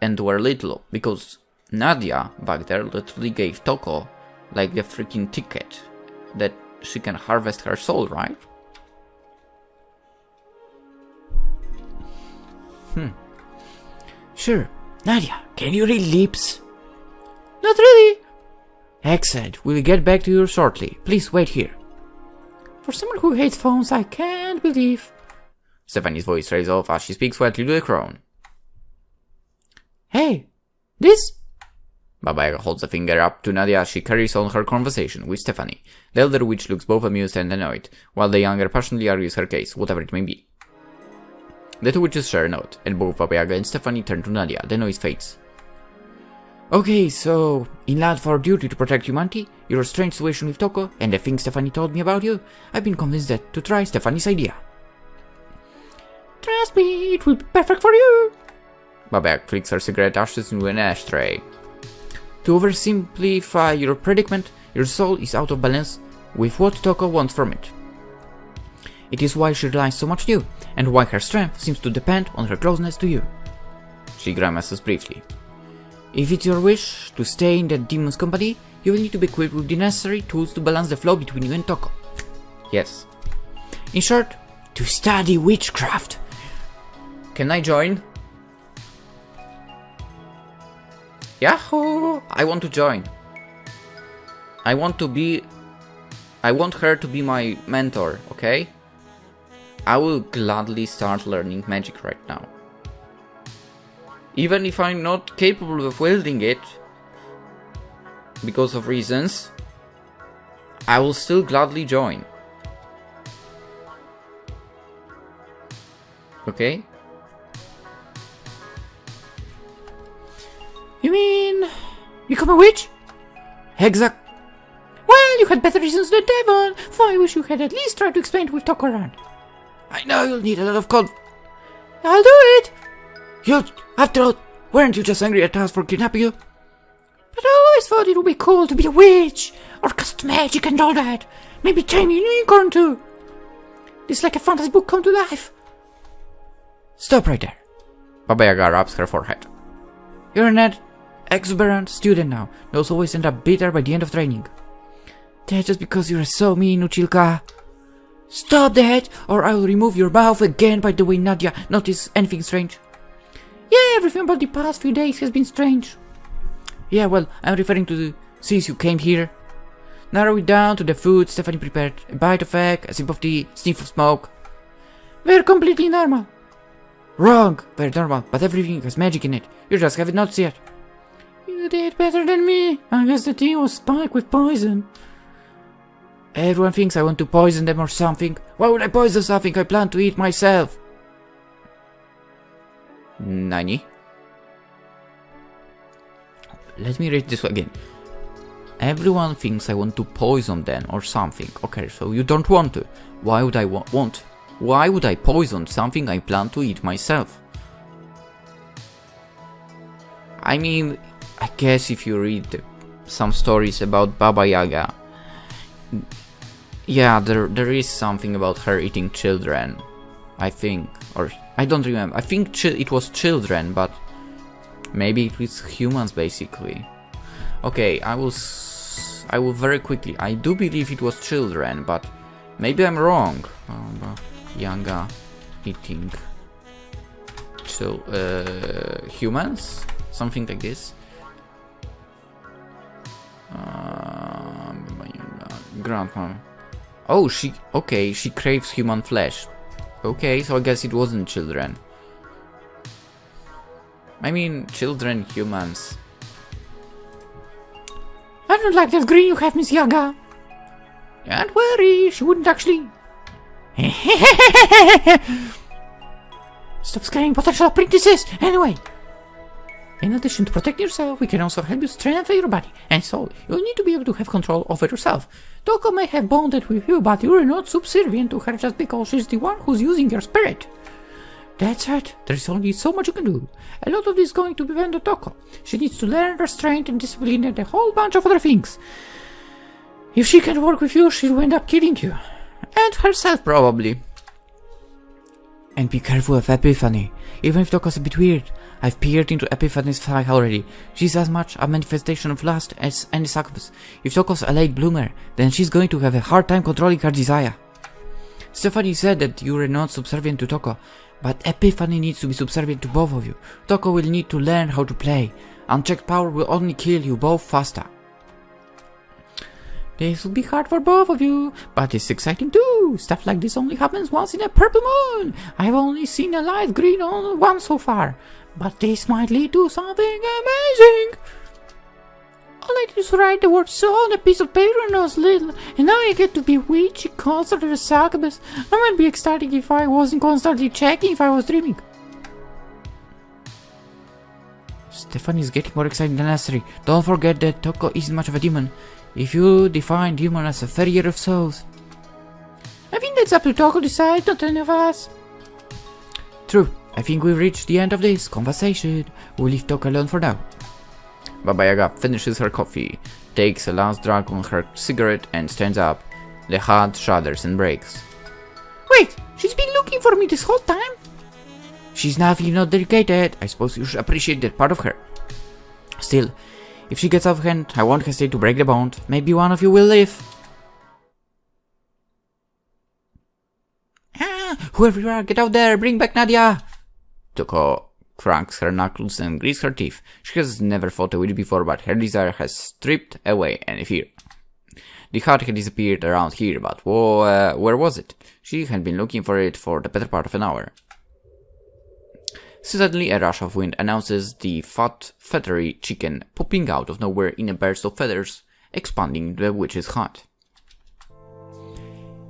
and were little, because Nadia back there literally gave Toko like the freaking ticket that she can harvest her soul, right? Sure. Nadia, can you read lips? Not really. Excellent. We'll get back to you shortly. Please wait here. For someone who hates phones, I can't believe... Stephanie's voice trails off as she speaks quietly to the crone. Hey, this? Baba Yaga holds a finger up to Nadia as she carries on her conversation with Stephanie. The elder witch looks both amused and annoyed, while the younger passionately argues her case, whatever it may be. The two witches share a nod, and both Baba Yaga and Stephanie turn to Nadia. The noise fades. Okay, so, in line for duty to protect humanity, your strange situation with Toko, and the things Stephanie told me about you, I've been convinced that to try Stephanie's idea. Trust me, it will be perfect for you. Baba Yaga flicks her cigarette ashes into an ashtray. To oversimplify your predicament, your soul is out of balance with what Toko wants from it. It is why she relies so much on you, and why her strength seems to depend on her closeness to you. She grimaces briefly. If it's your wish to stay in that demon's company, you will need to be equipped with the necessary tools to balance the flow between you and Toko. Yes. In short, to study witchcraft. Can I join? Yahoo! I want to join. I want her to be my mentor, okay? I will gladly start learning magic right now. Even if I'm not capable of wielding it, because of reasons, I will still gladly join. Okay? You mean... become a witch? Exact. Well, you had better reasons than Devon, for I wish you had at least tried to explain it with Toko around. I know you'll need a lot of I'll do it! You, after all, weren't you just angry at us for kidnapping you? But I always thought it would be cool to be a witch, or cast magic and all that. Maybe tame a unicorn too. It's like a fantasy book come to life. Stop right there. Baba Yaga rubs her forehead. You're an exuberant student now. Those always end up bitter by the end of training. That's just because you're so mean, Uchilka. Stop that, or I will remove your mouth again. By the way, Nadia, notice anything strange? Yeah, everything about the past few days has been strange. Yeah, well, I'm referring to since you came here. Narrow it down to the food Stephanie prepared. A bite of egg, a sip of tea, sniff of smoke. We're completely normal. Wrong, very normal, but everything has magic in it. You just haven't noticed yet. You did better than me. I guess the tea was spiked with poison. Everyone thinks I want to poison them or something. Why would I poison something I plan to eat myself? Nani? Let me read this again. Everyone thinks I want to poison them or something. Okay, so you don't want to. Why would I want? Why would I poison something I plan to eat myself? I mean, I guess if you read some stories about Baba Yaga, yeah, there is something about her eating children, I think, or I don't remember. I think it was children, but maybe it was humans basically. Okay, I will very quickly. I do believe it was children, but maybe I'm wrong. Yaga eating humans, something like this. Grandma. Oh, she craves human flesh. Okay, so I guess it wasn't children. I mean, children, humans. I don't like that grin you have, Miss Yaga. Don't worry, she wouldn't actually. Stop scaring potential princesses. Anyway, in addition to protecting yourself, we can also help you strengthen your body and soul. You'll need to be able to have control over yourself. Toko may have bonded with you, but you're not subservient to her just because she's the one who's using your spirit. That's right, there's only so much you can do. A lot of this is going to depend on Toko. She needs to learn restraint and discipline and a whole bunch of other things. If she can't work with you, she'll end up killing you. And herself, probably. And be careful of Epiphany. Even if Toko's a bit weird, I've peered into Epiphany's flag already. She's as much a manifestation of lust as any succubus. If Toko's a late bloomer, then she's going to have a hard time controlling her desire. Stephanie said that you were not subservient to Toko, but Epiphany needs to be subservient to both of you. Toko will need to learn how to play. Unchecked power will only kill you both faster. This will be hard for both of you, but it's exciting too. Stuff like this only happens once in a purple moon. I've only seen a light green one so far, but this might lead to something amazing. All I did was write the word soul on a piece of paper when I was little, and now I get to be witchy, concert at a succubus. I might be ecstatic if I wasn't constantly checking if I was dreaming. Stephanie's getting more excited than necessary. Don't forget that Toko isn't much of a demon. If you define demon as a farrier of souls. I think that's up to Toko to decide, not any of us. True. I think we've reached the end of this conversation. We'll leave Toko alone for now. Baba Yaga finishes her coffee, takes a last drag on her cigarette and stands up. The hut shudders and breaks. Wait, she's been looking for me this whole time? She's nothing not dedicated. I suppose you should appreciate that part of her. Still, if she gets out of hand, I won't hesitate to break the bond. Maybe one of you will live. Whoever you are, get out there, bring back Nadia! Toko cracks her knuckles and grits her teeth. She has never fought a witch before, but her desire has stripped away any fear. The hut had disappeared around here, but where was it? She had been looking for it for the better part of an hour. Suddenly, a rush of wind announces the fat, feathery chicken popping out of nowhere in a burst of feathers, expanding the witch's hut.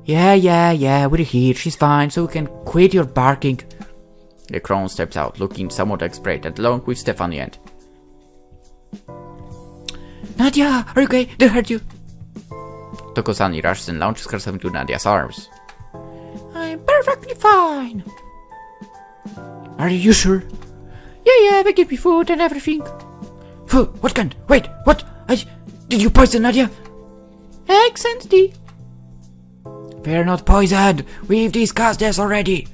Yeah, we're here, she's fine, so we can quit your barking. The crone steps out, looking somewhat exasperated, along with Stephanie and... Nadia, are you okay? They hurt you? Toko-san rushes and launches herself into Nadia's arms. I'm perfectly fine. Are you sure? Yeah, they give me food and everything. Food? What kind? Wait, what? Did you poison Nadia? Eggs and tea. We're not poisoned. We've discussed this already.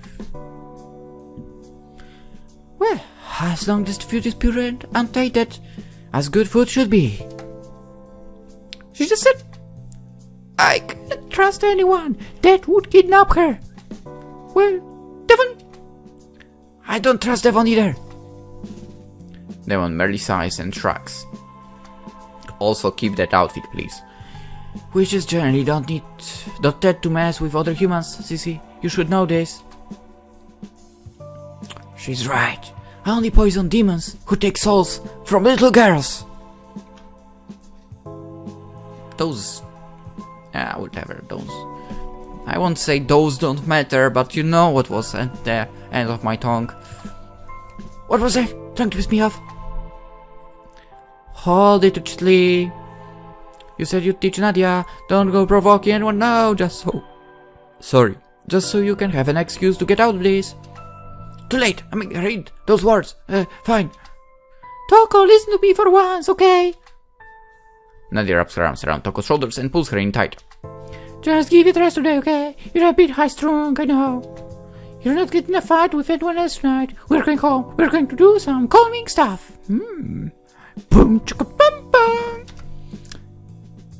Well, as long as the food is pure and untainted, as good food should be. She just said, I can't trust anyone that would kidnap her. Well, Devon? I don't trust Devon either. Devon merely sighs and shrugs. Also keep that outfit, please. Witches generally don't tend to mess with other humans, Sissy. You should know this. She's right. I only poison demons who take souls from little girls. Those... whatever, those... I won't say those don't matter, but you know what was at the end of my tongue. What was that? Trying to piss me off? Hold it, Chitli. You said you'd teach Nadia. Don't go provoking anyone now, just so... Sorry. Just so you can have an excuse to get out, please. Too late. I mean, read those words. Fine. Toko, listen to me for once, okay? Nadia wraps her arms around Toko's shoulders and pulls her in tight. Just give it rest today, okay? You're a bit high-strung, I know. You're not getting a fight with anyone else tonight. We're going home. We're going to do some calming stuff. Boom, chicka, bum, bum.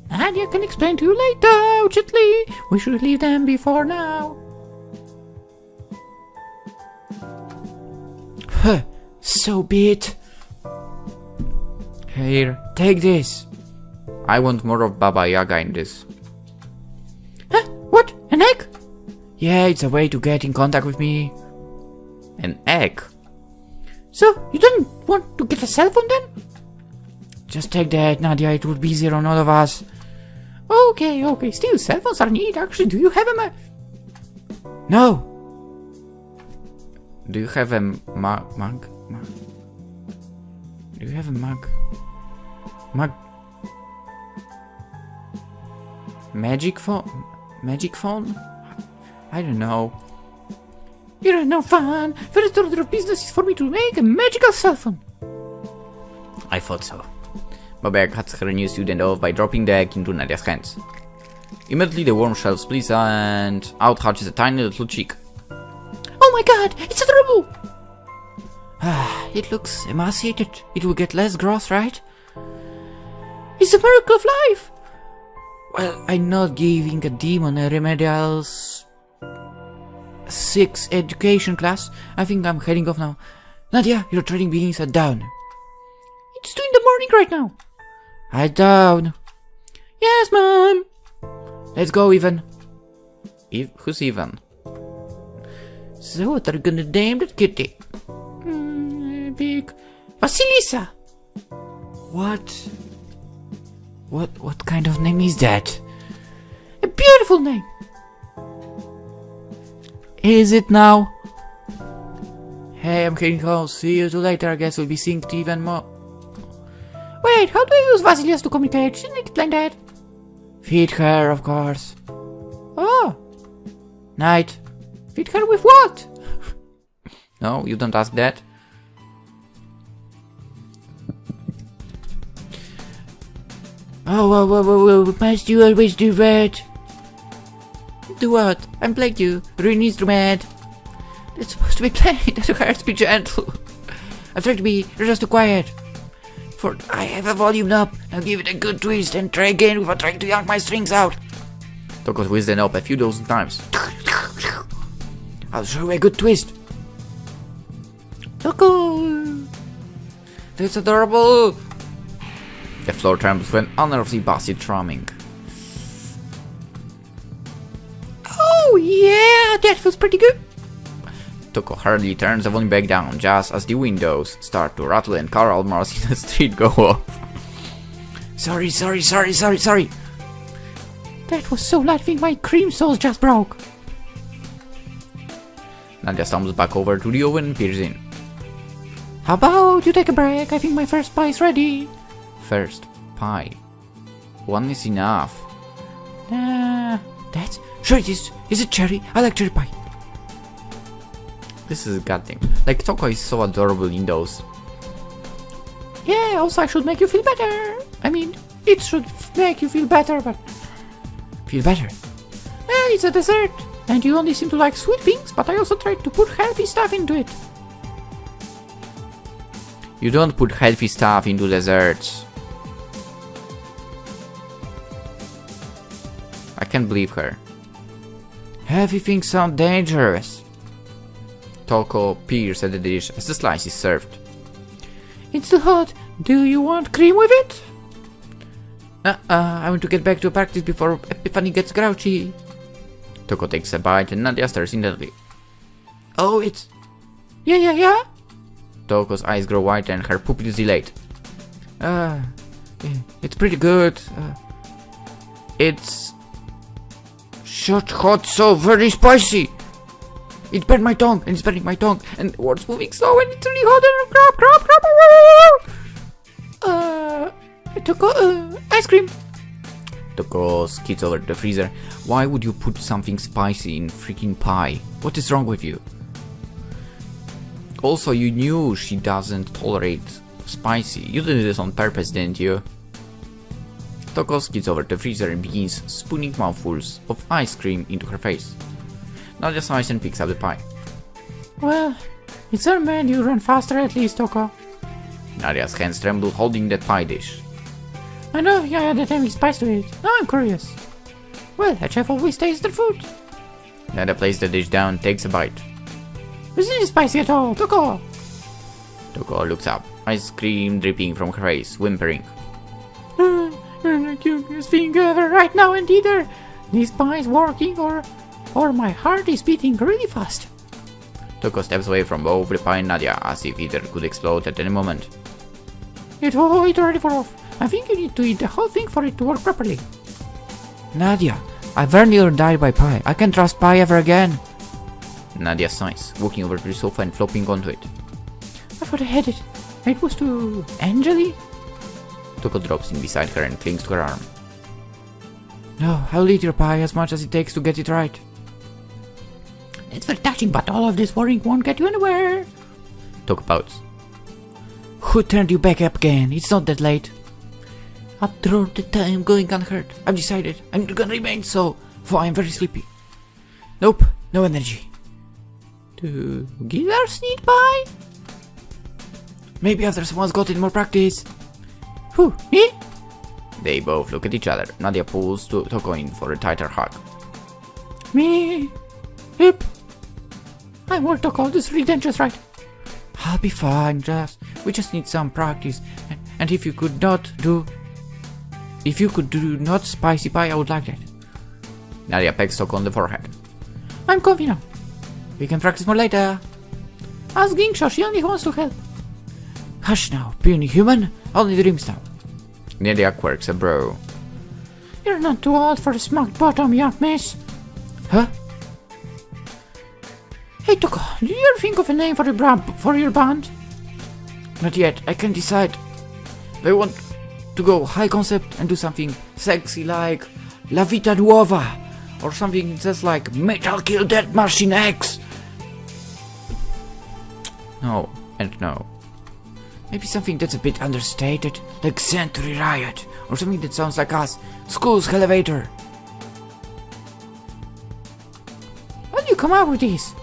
Nadia can explain to you later, Chitli. We should leave them before now. So be it. Here, take this. I want more of Baba Yaga in this. What? An egg? Yeah, it's a way to get in contact with me. An egg? So, you don't want to get a cell phone then? Just take that, Nadia, it would be easier on all of us. Okay, still, cell phones are neat. Actually, do you have a No! Do you have a mug? Do you have a mug? Magic phone? Magic phone? I don't know. You're no fun. First order of business is for me to make a magical cell phone. I thought so. Baba cuts her new student off by dropping the egg into Nadia's hands. Immediately the worm shelves, please, and out hatches a tiny little cheek. Oh my god, it's adorable! It looks emaciated. It will get less gross, right? It's a miracle of life! Well, I'm not giving a demon a remedial 6 education class. I think I'm heading off now. Nadia, your training begins at dawn. It's 2 in the morning right now. At dawn. Yes, Mom. Let's go, Ivan. Who's Ivan? So what are you gonna name that kitty? Big Vasilisa. What kind of name is that? A beautiful name. Is it now? Hey, I'm heading home. See you later. I guess we'll be seeing even more. Wait, how do you use Vasilias to communicate? Shouldn't it explain that? Feed her, of course. Oh. Night. Feed her with what? No, you don't ask that. Oh, must you always do that? Do what? I'm playing you. Ruin instrument. It's supposed to be played. That hurts. Be gentle. I'm trying to be just too quiet. For I have a volume knob. Now give it a good twist and try again without trying to yank my strings out. Toko twists the knob a few dozen times. I'll show you a good twist. Toko! That's adorable! The floor trembles with an unearthly bassy drumming. Oh yeah, that feels pretty good. Toko hurriedly turns the volume back down just as the windows start to rattle and car alarms in the street go off. Sorry. That was so loud, I think my cream sauce just broke. Nadia stumbles back over to the oven and peers in. How about you take a break? I think my first pie is ready. First, pie. One is enough. That's... Sure it is. Is it cherry? I like cherry pie. This is goddamn. Like, Toko is so adorable in those. Yeah, also I should make you feel better. I mean, it should make you feel better, but... Feel better? Well, it's a dessert. And you only seem to like sweet things, but I also tried to put healthy stuff into it. You don't put healthy stuff into desserts. I can't believe her. Healthy things sound dangerous. Toko peers at the dish as the slice is served. It's too hot. Do you want cream with it? I want to get back to practice before Epiphany gets grouchy. Toko takes a bite and Nadia stares intently. Oh, it's... Yeah. Toko's eyes grow wide and her pupils dilate. It's pretty good. It's... Shot hot, so very spicy. It burned my tongue, and it's burning my tongue, and words moving slow, and it's really hot, and Toko, ice cream. Toko skids over to the freezer. Why would you put something spicy in freaking pie? What is wrong with you? Also, you knew she doesn't tolerate spicy. You did this on purpose, didn't you? Toko skids over to the freezer and begins spooning mouthfuls of ice cream into her face. Nadia sighs and picks up the pie. Well, it's our man, you run faster at least, Toko. Nadia's hands tremble holding that pie dish. I know, you added heavy spice to it. Now I'm curious. Well, a chef always tastes their food. Nadia places the dish down and takes a bite. This isn't spicy at all, Toko. Toko looks up, ice cream dripping from her face, whimpering. You're the cutest thing ever right now, and either this pie is working or my heart is beating really fast. Toko steps away from both the pie and Nadia as if either could explode at any moment. It already fell off. I think you need to eat the whole thing for it to work properly. Nadia, I've earned died by pie. I can't trust pie ever again. Nadia sighs, walking over to the sofa and flopping onto it. I thought I had it. It was to Angeli? Toko drops in beside her and clings to her arm. No, I'll eat your pie as much as it takes to get it right. It's very touching, but all of this worrying won't get you anywhere. Toko pouts. Who turned you back up again? It's not that late. After all the time going unhurt, I've decided I'm gonna remain so, for I'm very sleepy. Nope, no energy. Do killers need by? Maybe after someone's gotten more practice. Who, me? They both look at each other. Nadia pulls Toko in for a tighter hug. Me? Yep. I'm worth Toko, this is really dangerous, right? I'll be fine, we just need some practice. And if you could do not spicy pie, I would like that. Nadia pecks Toko on the forehead. I'm comfy now. We can practice more later. Ask Gingsha, she only wants to help. Hush now, puny human. Only dreams now. Nadia quirks a brow. You're not too old for a smoked bottom, young miss. Huh? Hey Toko, did you ever think of a name for your band? Not yet, I can't decide. I want to go high concept and do something sexy like La Vita Nuova, or something just like Metal Kill Dead Machine X. No, and no. Maybe something that's a bit understated, like Century Riot, or something that sounds like us, School's Elevator. How do you come up with this?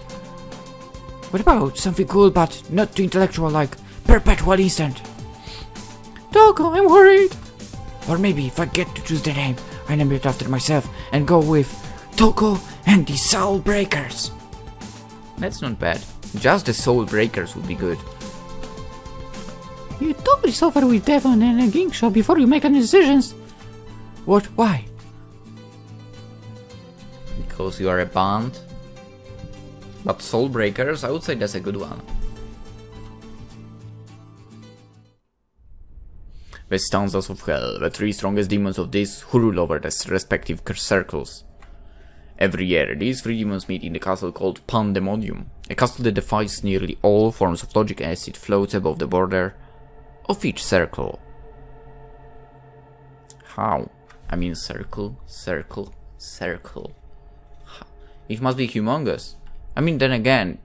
What about something cool but not too intellectual like Perpetual Instant? Toko, I'm worried. Or maybe if I get to choose the name, I name it after myself and go with Toko and the Soul Breakers. That's not bad. Just the Soul Breakers would be good. You talk this over with Devon and a Gingsha before you make any decisions. What? Why? Because you are a band. But Soul Breakers, I would say that's a good one. The stanzas of hell, the three strongest demons of this who rule over their respective circles. Every year, these three demons meet in the castle called Pandemonium, a castle that defies nearly all forms of logic as it floats above the border of each circle. How? I mean circle, circle, circle. It must be humongous. I mean, then again,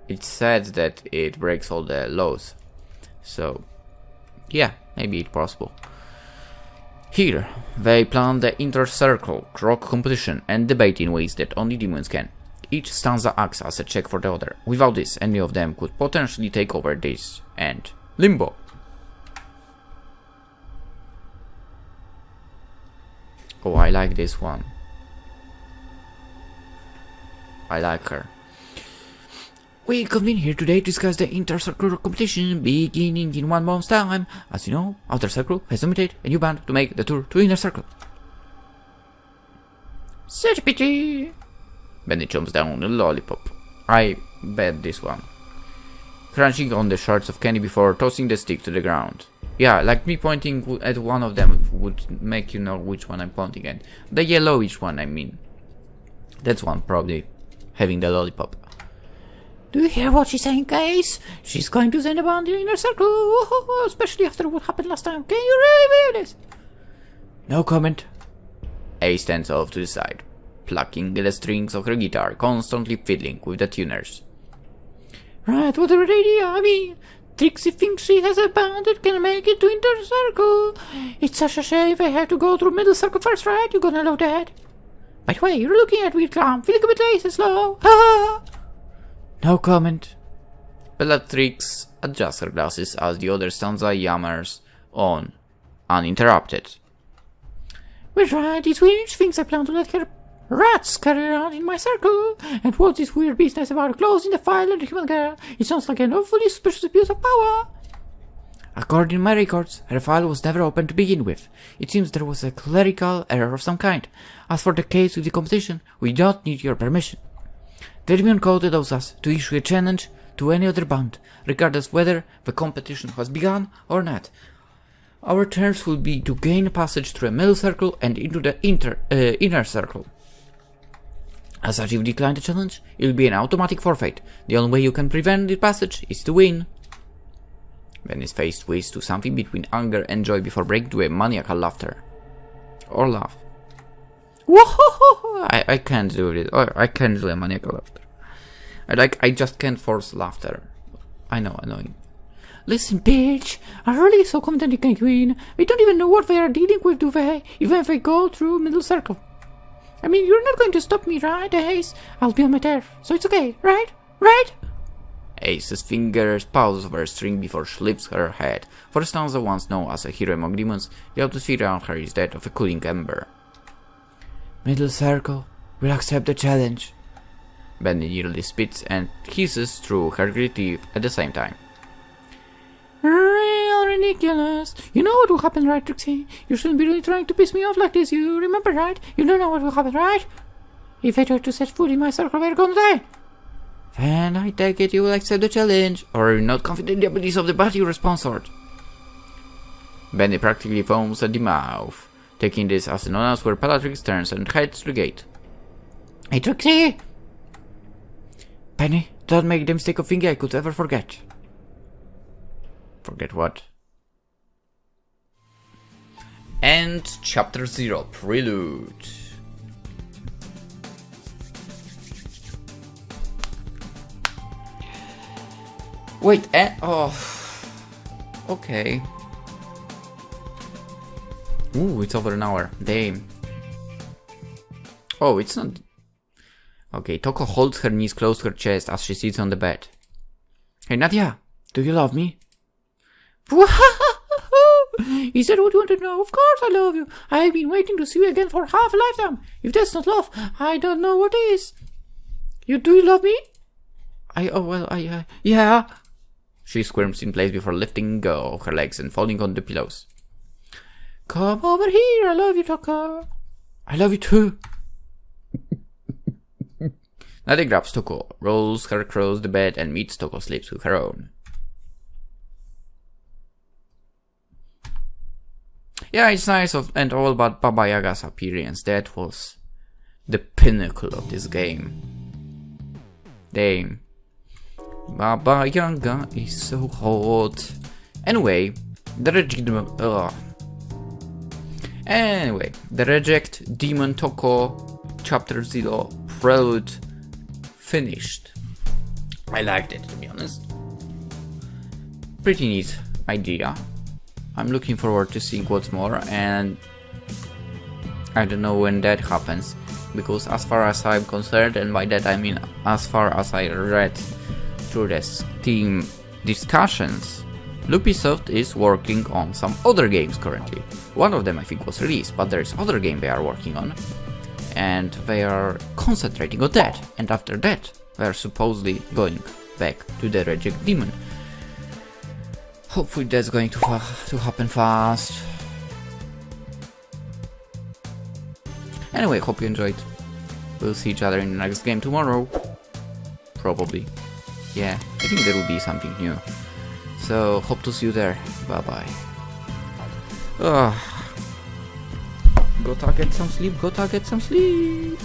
it said that it breaks all the laws. So, yeah, maybe it's possible. Here, they plan the inter-circle rock competition and debate in ways that only demons can. Each stanza acts as a check for the other. Without this, any of them could potentially take over this and Limbo. Oh, I like this one. I like her. We convene here today to discuss the inter-circle competition beginning in 1 month's time. As you know, Outer Circle has nominated a new band to make the tour to Inner Circle. Such a pity. Then it jumps down a lollipop. I bet this one. Crunching on the shards of candy before tossing the stick to the ground. Yeah, like me pointing at one of them would make you know which one I'm pointing at. The yellowish one, I mean. That's one, probably. Having the lollipop. Do you hear what she's saying, guys? She's going to send a band in Inner Circle, especially after what happened last time. Can you really believe this? No comment. A stands off to the side, plucking the strings of her guitar, constantly fiddling with the tuners. Right, what a great idea. I mean, Trixie thinks she has a band that can make it to Inner Circle. It's such a shame they have to go through Middle Circle first, right? You're gonna love that. By the way, you're looking at weird clown, feeling a bit lazy, slow. No comment. Bellatrix adjusts her glasses as the other stanza yammers on, uninterrupted. We're right, this witch thinks I plan to let her rats carry around in my circle. And what's this weird business about closing the file and the human girl? It sounds like an awfully suspicious abuse of power. According to my records, her file was never opened to begin with. It seems there was a clerical error of some kind. As for the case with the competition, we don't need your permission. The Demon Code allows us to issue a challenge to any other band, regardless whether the competition has begun or not. Our terms will be to gain passage through a middle circle and into the inner circle. As such, if you decline the challenge, it will be an automatic forfeit. The only way you can prevent the passage is to win. Then his face twists to something between anger and joy before breaking to a maniacal laughter. Or laugh. Whoa! I can't do it. Or I can't do a maniacal laughter. I just can't force laughter. I know, annoying. Listen, bitch, I'm really so confident in Queen. We don't even know what they are dealing with, do they? Even if they go through middle circle. I mean, you're not going to stop me, right, Ace? I'll be on my turf, so it's okay, right? Right? Ace's fingers pause over a string before she lifts her head. For stanza once known as a hero among demons, the atmosphere around her is that of a cooling ember. Middle circle. We'll accept the challenge. Benny nearly spits and hisses through her gritty teeth at the same time. Real ridiculous. You know what will happen, right, Trixie? You shouldn't be really trying to piss me off like this, you remember, right? You don't know what will happen, right? If I try to set foot in my circle, we're gonna die. And I take it you will accept the challenge, or are you not confident in the abilities of the body response? Benny practically foams at the mouth, taking this as an announce where Bellatrix turns and heads to the gate. Hey, Trixie! Penny, don't make the mistake of thinking I could ever forget. Forget what? And Chapter 0, Prelude. Wait, oh. Okay. Ooh, it's over an hour. Damn. Oh, it's not... Okay, Toko holds her knees close to her chest as she sits on the bed. Hey, Nadia, do you love me? Is that what you want to know? Of course I love you. I've been waiting to see you again for half a lifetime. If that's not love, I don't know what is. Do you love me? Yeah. She squirms in place before letting go of her legs and falling on the pillows. Come over here, I love you, Toko. I love you too. Nadia grabs Toko, rolls her across the bed and meets Toko's lips with her own. Yeah, it's nice and all, but Baba Yaga's appearance, that was the pinnacle of this game. Damn. Baba Yaga is so hot. Anyway, the Reject Demon Toko Chapter 0 Prelude finished. I liked it, to be honest. Pretty neat idea. I'm looking forward to seeing what's more, and I don't know when that happens, because as far as I'm concerned, and by that I mean as far as I read through the Steam discussions, Ubisoft is working on some other games currently. One of them I think was released, but there's other game they are working on, and they are concentrating on that, and after that they are supposedly going back to the Reject Demon. Hopefully that's going to happen fast. Anyway, hope you enjoyed. We'll see each other in the next game tomorrow. Probably. Yeah, I think there will be something new. So, hope to see you there. Bye bye. Gotta get some sleep,